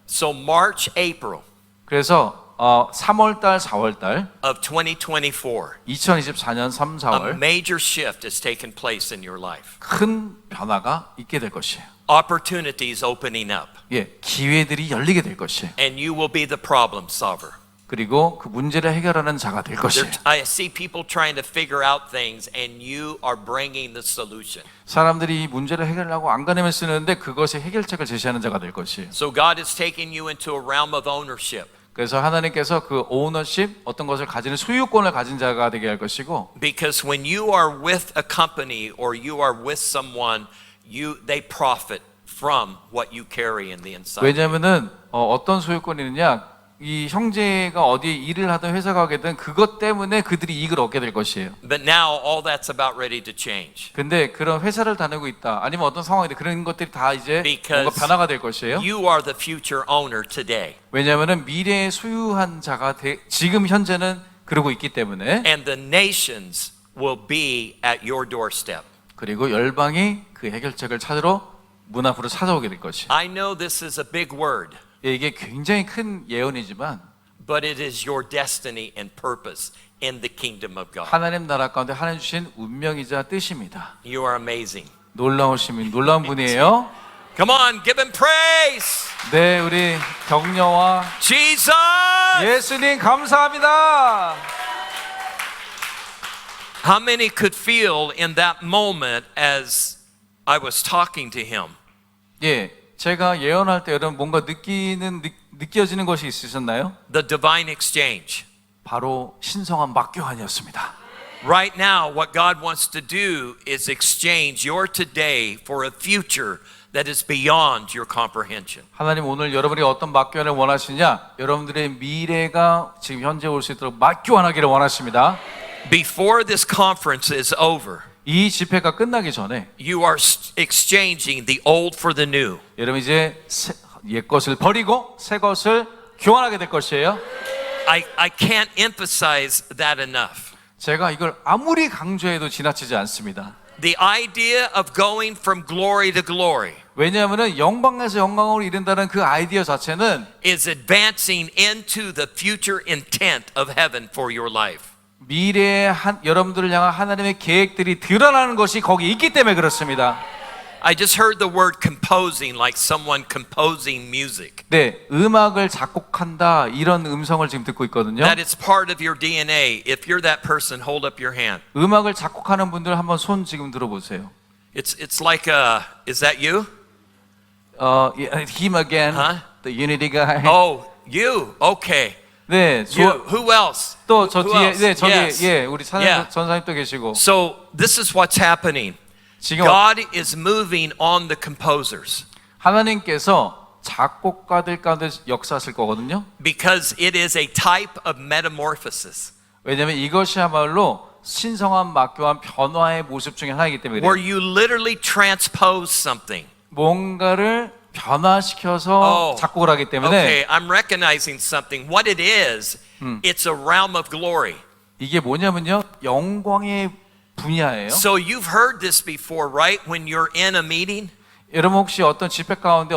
So March, April 그래서 3월 달, 4월 달 of 2024, 2024년 3, a 4월 major shift has taken place in your life. 큰 변화가 있게 될 것이에요. Opportunities opening up, 예, 기회들이 열리게 될 것이에요. and you will be the problem solver. 그리고 그 문제를 해결하는 자가 될 것이에요. I see people trying to figure out things, and you are bringing the solution. 사람들이 이 문제를 해결하려고 안간힘을 쓰는데 그것의 해결책을 제시하는 자가 될 것이에요. So God is taking you into a realm of ownership. 그래서 하나님께서 그 오너십 어떤 것을 가지는 소유권을 가진 자가 되게 할 것이고 Because when you are with a company or you are with someone, they profit from what you carry in the inside. 왜냐하면은 어떤 소유권이 있느냐 이 형제가 어디에 일을 하든 회사 가게든 그것 때문에 그들이 이익을 얻게 될 것이에요. But now all that's about ready to change. 근데 그런 회사를 다니고 있다 아니면 어떤 상황인데 그런 것들이 다 이제 뭔가 변화가 될 것이에요. You are the future owner today. 왜냐하면은 미래에 소유한 자가 지금 현재는 그러고 있기 때문에 And the nations will be at your doorstep. 그리고 열방이 그 해결책을 찾으러 문 앞으로 찾아오게 될 것이에요. I know this is a big word, 이게 굉장히 큰 예언이지만 but it is your destiny and purpose in the kingdom of God. 하나님 나라 가운데 하나님 주신 운명이자 뜻입니다. You are amazing. 놀라우신 놀라운 분이에요. Come on, give him praise. 네, 우리 격려와 Jesus! 예수님 감사합니다. How many could feel in that moment as I was talking to him? 예, 제가 예언할 때 여러분 뭔가 느껴지는 것이 있으셨나요? The divine exchange. 바로 신성한 막교환이었습니다. Right now, what God wants to do is exchange your today for a future that is beyond your comprehension. 하나님 오늘 여러분이 어떤 막교환을 원하시냐? 여러분들의 미래가 지금 현재 올 수 있도록 막교환하기를 원하십니다. Before this conference is over, 이 집회가 끝나기 전에 you are exchanging the old for the new. 여러분 이제 옛 것을 버리고 새 것을 교환하게 될 것이에요. I can't emphasize that enough. 제가 이걸 아무리 강조해도 지나치지 않습니다. The idea of going from glory to glory 왜냐하면 영광에서 영광으로 이른다는 그 아이디어 자체는 is advancing into the future intent of heaven for your life. 미래의 여러분들을 향한 하나님의 계획들이 드러나는 것이 거기 있기 때문에 그렇습니다. I just heard the word composing, like someone composing music. 네, 음악을 작곡한다 이런 음성을 지금 듣고 있거든요. That is part of your DNA. If you're that person, hold up your hand. 음악을 작곡하는 분들 한번 손 지금 들어보세요. It's like is that you? Him again, Huh? the Unity guy. Oh, you. Okay. 네, You. Who else? 또 저 Who 뒤에 else? 네 저기 Yes. 예 우리 Yeah. 전사님 또 계시고. So this is what's happening. 지금 God is moving on the composers. 하나님께서 작곡가들 가운데 역사했을 거거든요. because it is a type of metamorphosis 왜냐하면 이것이야말로 신성한 막교한 변화의 모습 중에 하나이기 때문에 where 그래요. you literally transpose something. 뭔가를 변화시켜서 작곡을 하기 때문에 Okay, I'm recognizing something. What it is, it's a realm of glory. 이게 뭐냐면요, 영광의 분야예요. So you've heard this before, right? When you're in a meeting, 여러분 혹시 어떤 집회 가운데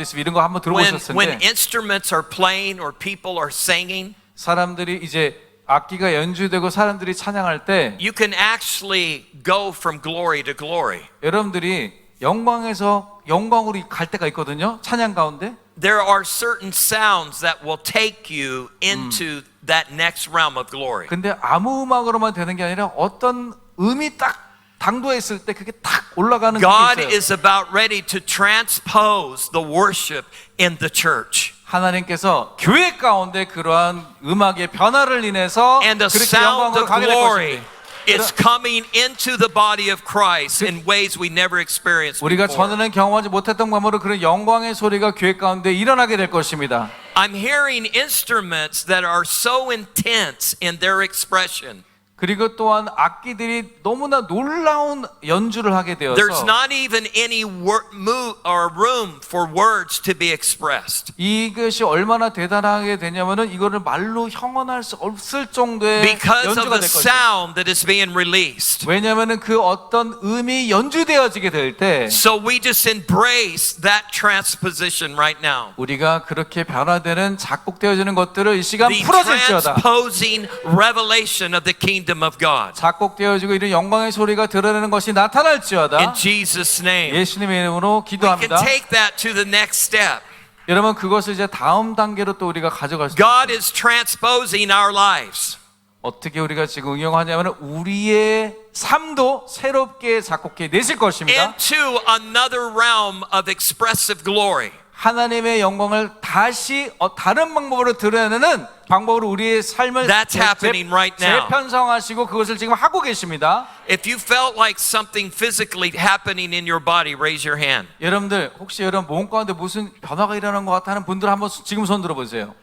있으면 이런 거 한번 들어보셨을 when 텐데 instruments are playing or people are singing, 사람들이 이제 악기가 연주되고 사람들이 찬양할 때 you can actually go from glory to glory. 여러분들이 영광에서 영광으로 갈 때가 있거든요. 찬양 가운데 There are certain sounds that will take you into that next realm of glory. 근데 아무 음악으로만 되는 게 아니라 어떤 음이 딱 당도했을 때 그게 딱 올라가는 게 God 있어요. is about ready to transpose the worship in the church. 하나님께서 교회 가운데 그러한 음악의 변화를 인해서 And the 그렇게 sound 영광으로 of 가게 될 glory 것입니다. is coming into the body of Christ in ways we never experienced 우리가 before. 전에는 경험하지 못했던 방법으로 그런 영광의 소리가 교회 가운데 일어나게 될 것입니다. I'm hearing instruments that are so intense in their expression. 그리고 또한 악기들이 너무나 놀라운 연주를 하게 There's 되어서 not even any room for words to be expressed. 이것이 얼마나 대단하게 되냐면은 이거를 말로 형언할 수 없을 정도의 Because of 연주가 the 될 것이에요. sound that is being released. 왜냐하면은 그 어떤 음이 연주되어지게 될 때 So we just embrace that transposition right now. 우리가 그렇게 변화되는 작곡되어지는 것들을 이 시간 The 풀어질지어다. transposing revelation of the kingdom of God. 작곡되어지고 이런 영광의 소리가 드러나는 것이 나타날지어다. In Jesus' name. 예수님의 이름으로 We can 기도합니다. take that to the next step. 여러분 그것을 이제 다음 단계로 또 우리가 가져갈 수 God 있어요. is transposing our lives. 어떻게 우리가 지금 응용하냐면 우리의 삶도 새롭게 작곡해 내실 것입니다. Into another realm of expressive glory. 하나님의 영광을 다시 다른 방법으로 드러내는 방법으로 우리의 삶을 That's happening right now. 재편성하시고 그것을 지금 하고 계십니다. If you felt like something physically happening in your body, raise your hand. 여러분들 혹시 여러분 몸 가운데 무슨 변화가 일어나는 것 같다는 분들 한번 지금 손 들어보세요.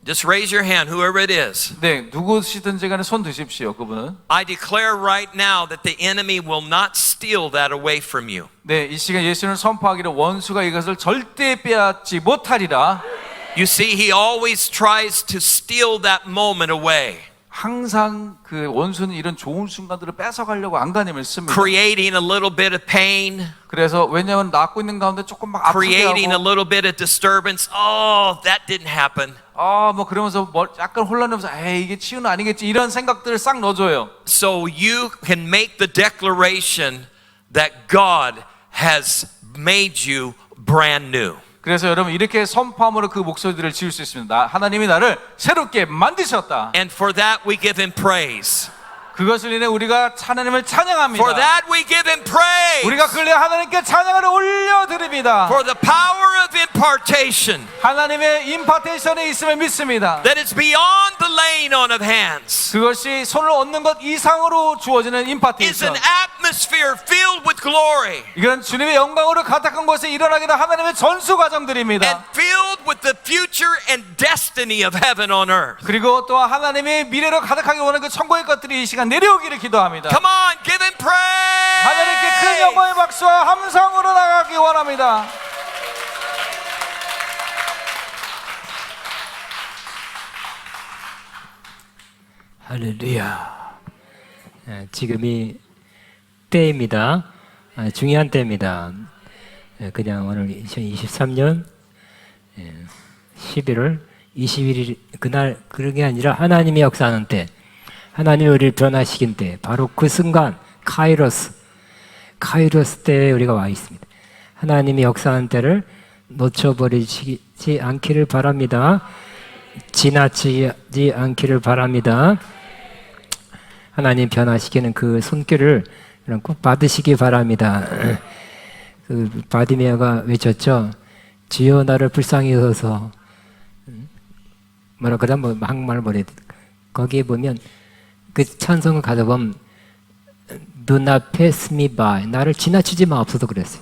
Just raise your hand, whoever it is. 네, 누구시든지 간에 손 드십시오. 그분은. I declare right now that the enemy will not steal that away from you. 네, 이 시간 예수는 선포하기를 원수가 이것을 절대 빼앗지 못하리라. You see, he always tries to steal that moment away, 항상 그 원수는 이런 좋은 순간들을 뺏어가려고 안간힘을 씁니다. creating a little bit of pain, 그래서 왜냐하면 낳고 있는 가운데 조금 막 아프게 creating a 하고 little bit of disturbance. Oh, that didn't happen. 뭐 그러면서 약간 혼란하면서 에이 이게 치유는 아니겠지 이런 생각들을 싹 넣어줘요. So you can make the declaration that God has made you brand new. 그래서 여러분 이렇게 선포함으로 그 목소리들을 지을 수 있습니다. 하나님이 나를 새롭게 만드셨다. And for that we give him praise. 그것을 인해 우리가 하나님을 찬양합니다. For that we give him praise. 우리가 근래 하나님께 찬양을 올려드립니다. For the power of impartation 하나님의 임파테이션에 있음을 믿습니다. that is beyond the laying on of hands. 그것이 손을 얻는 것 이상으로 주어지는 Is 임파테이션. an atmosphere filled with glory 이건 주님의 영광으로 가득한 곳에 일어나게 된 하나님의 전수 과정들입니다. and filled with the future and destiny of heaven on earth. 그리고 또한 하나님의 미래로 가득하게 원하는 그 천국의 것들이 이 시간 내려오기를 기도합니다. Come on, give him praise. 하나님께 큰 영광의 박수와 함성으로 나가기 원합니다. 할렐루야. 지금이 때입니다. 중요한 때입니다. 그냥 오늘 2023년 11월 21일 그날 그런 게 아니라 하나님이 역사하는 때, 하나님이 우리를 변화시킨 때, 바로 그 순간 카이로스 때에 우리가 와 있습니다. 하나님이 역사하는 때를 놓쳐버리지 않기를 바랍니다. 지나치지 않기를 바랍니다. 하나님 변화시키는 그 손길을 꼭 받으시기 바랍니다. 그 바디메어가 외쳤죠. 주여 나를 불쌍히 여소서. 뭐라 그러면 뭐 한국말 뭐래. 거기에 보면 그 찬송을 가져보면 Do not pass me by. 나를 지나치지 마옵소서 그랬어요.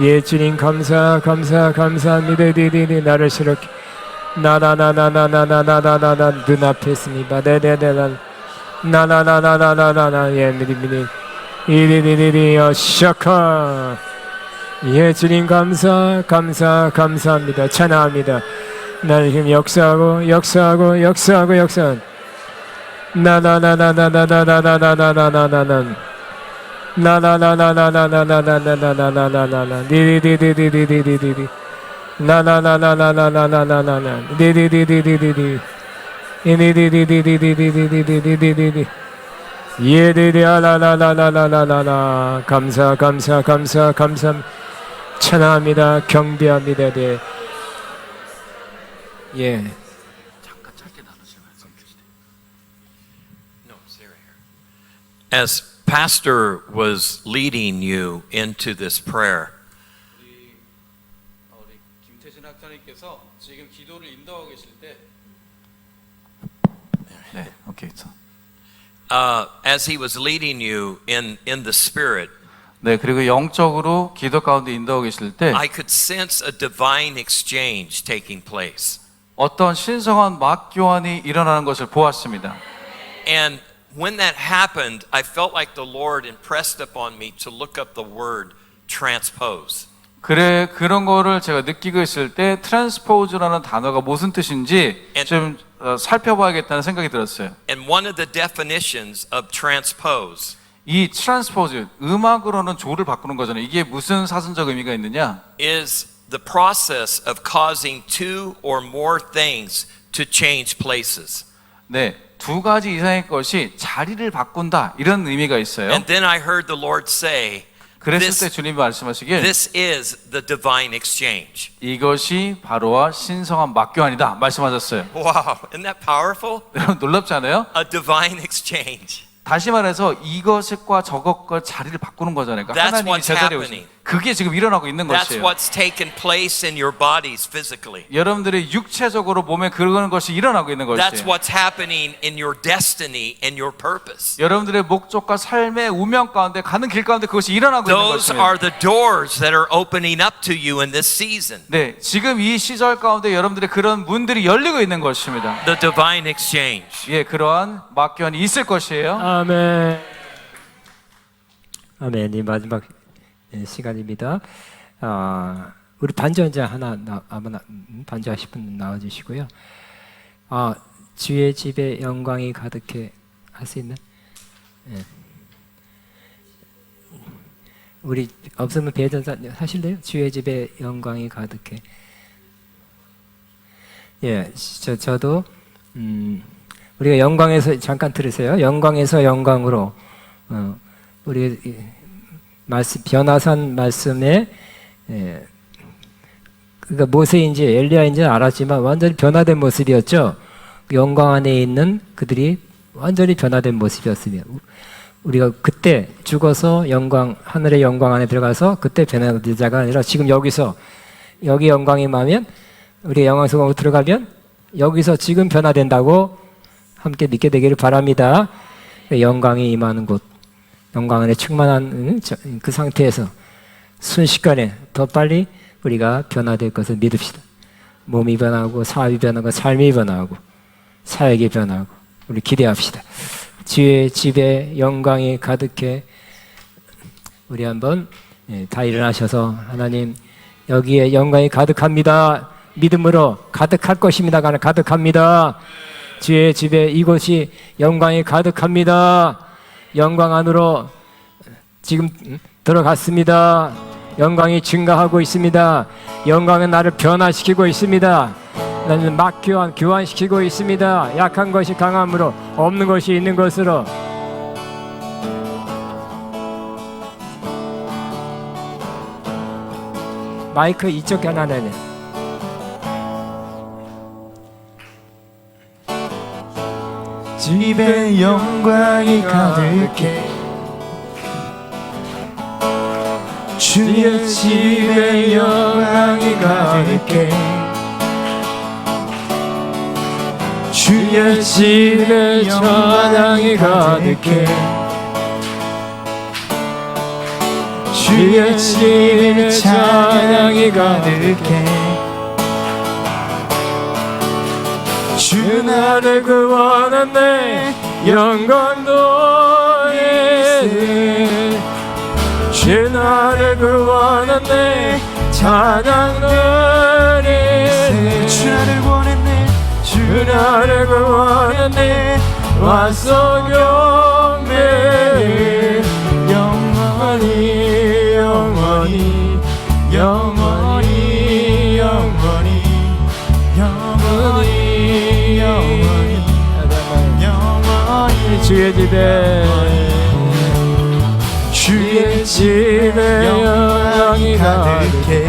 예 주님 감사합니다. 디디디 나를 새롭게 나나나나나나나나나나 눈앞에 있습니다. 네네네 나나나나나나나나 예 미리미리 이리리리리 시작하 예 주님 감사합니다. 찬양합니다. 나를 지금 역사하고 나나나나나나나나나나나나나나 나나나나나나나나나나나나나나 디디디디디디디디디 나나나나나나나나나나나 디디디디디디디 이디디디디디디디디디디디디 예디디 아라라라라라라라라 감사 찬양합니다. 경배합니다. 네. 예. As Pastor was leading you into this prayer, 우리 김태진 학장님께서 지금 기도를 인도하고 계실 때, 네, 오케이. as he was leading you in the Spirit, 네, 그리고 영적으로 기도 가운데 인도하고 계실 때 I could sense a divine exchange taking place. 어떤 신성한 막 교환이 일어나는 것을 보았습니다. And when that happened, I felt like the Lord impressed upon me to look up the word transpose. 그런 거를 제가 느끼고 있을 때 트랜스포즈라는 단어가 무슨 뜻인지 좀 살펴봐야겠다는 생각이 들었어요. And one of the definitions of transpose 이 트랜스포즈, 음악으로는 조를 바꾸는 거잖아요. 이게 무슨 사전적 의미가 있느냐? is the process of causing two or more things to change places. 네, 두 가지 이상의 것이 자리를 바꾼다 이런 의미가 있어요. And then I heard the Lord say, 그랬을 때 주님이 말씀하시길 this is the divine exchange. 이것이 바로와 신성한 막교환이다 말씀하셨어요. Wow, isn't that powerful? 여러분 놀랍지 않아요? A divine exchange. 다시 말해서 이것과 저것과 자리를 바꾸는 거잖아요. 그러니까 That's 하나님이 what's 제자리에 happening. 오신 그게 지금 일어나고 있는 That's 것이에요. what's taken place in your bodies physically. 여러분들의 육체적으로 몸에 그러는 것이 일어나고 있는 That's 것이에요. what's happening in your destiny and your purpose. 여러분들의 목적과 삶의 운명 가운데 가는 길 가운데 그것이 일어나고 있는 Those 것이에요. are the doors that are opening up to you in this season. 네, 지금 이 시절 가운데 여러분들의 그런 문들이 열리고 있는 것입니다. The divine exchange. 예, 그러한 막교환이 있을 것이에요. 아멘. 이 마지막 시간입니다. 우리 반주자 하나 아무나 반주하실 분 나와주시고요. 주의 집에 영광이 가득해 할 수 있는? 예. 우리 없으면 배전사 하실래요? 주의 집에 영광이 가득해. 예, 저도 우리가 영광에서 잠깐 들으세요. 영광에서 영광으로 우리 말씀 변화산 말씀에 그러니까 모세인지 엘리야인지 알았지만 완전히 변화된 모습이었죠. 영광 안에 있는 그들이 완전히 변화된 모습이었습니다. 우리가 그때 죽어서 영광 하늘의 영광 안에 들어가서 그때 변화된 자가 아니라 지금 여기서 여기 영광이 임하면 우리가 영광 속으로 들어가면 여기서 지금 변화된다고 함께 믿게 되기를 바랍니다. 영광이 임하는 곳, 영광 안에 충만한 그 상태에서 순식간에 더 빨리 우리가 변화될 것을 믿읍시다. 몸이 변하고 사업이 변하고 삶이 변하고 사역이 변하고 우리 기대합시다. 주의 집에 영광이 가득해. 우리 한번 다 일어나셔서 하나님 여기에 영광이 가득합니다. 믿음으로 가득할 것입니다. 가득합니다. 주의 집에 이곳이 영광이 가득합니다. 영광 안으로 지금 들어갔습니다. 영광이 증가하고 있습니다. 영광은 나를 변화시키고 있습니다. 나는 막 교환시키고 있습니다. 약한 것이 강함으로 없는 것이 있는 것으로. 마이크 이쪽 하나 내네. 집에 영광이 가득해 주의 집에 영광이 가득해 주의 집에 찬양이 가득해 주의 집에 찬양이 가득해 주 나를 구원하네 영광도 예수 주 나를 구원하네 찬양도 예수 주 나를 구원했네 주 나를 구원하네 와서 경배 영원히 영원히 영원히 영원히 영원히 영원히 영원히 주의 집에 주의 집에 영광이 가득해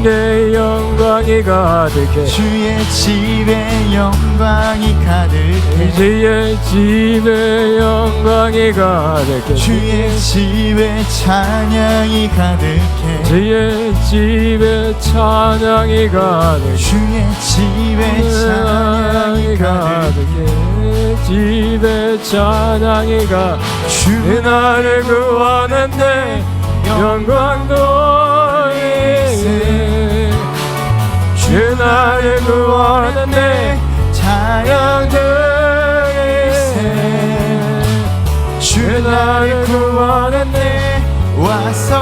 내 영광이 가득해 주의 집에 영광이 가득해 주의 집에 영광이 가득해 주의 집에 찬양이 가득해 주의 집에 찬양이 가득해 주의 집에 찬양이 가득해 집에 찬양이 가 주 나를 구원했네 영광도 있네 주 나를 구원했네 찬양도 있네 주 나를 구원했네 와서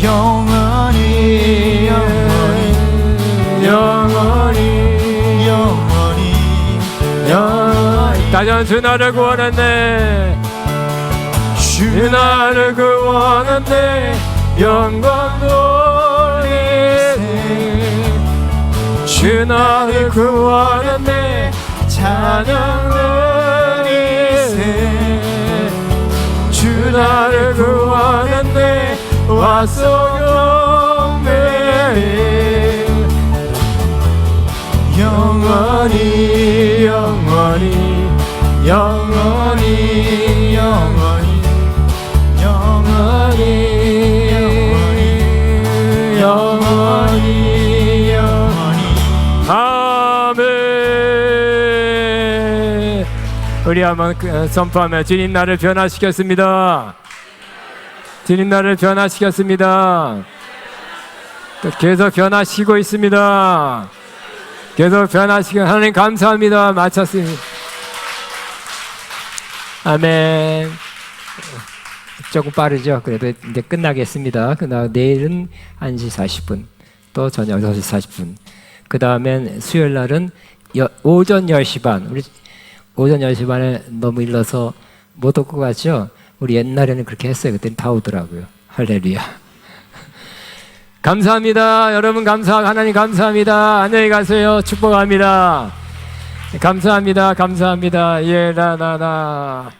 영원히 영원히 영원히 영원히 영원히 다시 한번 주 나를 구원했네 주 나를 구원했네 영광도 있네 주 나를 구원했네 찬양도 있네 주 나를 구원했네 와서 경배 영원히 영원히 영원히 영원히 영원히 영원히 영원히 영원히 아멘. 우리 한번 선포하며 주님 나를 변화시켰습니다. 주님 나를 변화시켰습니다. 또 계속 변화시키고 있습니다. 계속 변화시켜 하나님 감사합니다. 마쳤습니다. 아멘. 조금 빠르죠. 그래도 이제 끝나겠습니다. 내일은 1시 40분, 또 저녁 6시 40분. 그 다음엔 수요일 날은 오전 10시 반. 우리 오전 10시 반에 너무 일러서 못 올 것 같죠? 우리 옛날에는 그렇게 했어요. 그때는 다 오더라고요. 할렐루야. 감사합니다. 여러분 하나님 감사합니다. 안녕히 가세요. 축복합니다. 감사합니다. 감사합니다. 예, 나나나.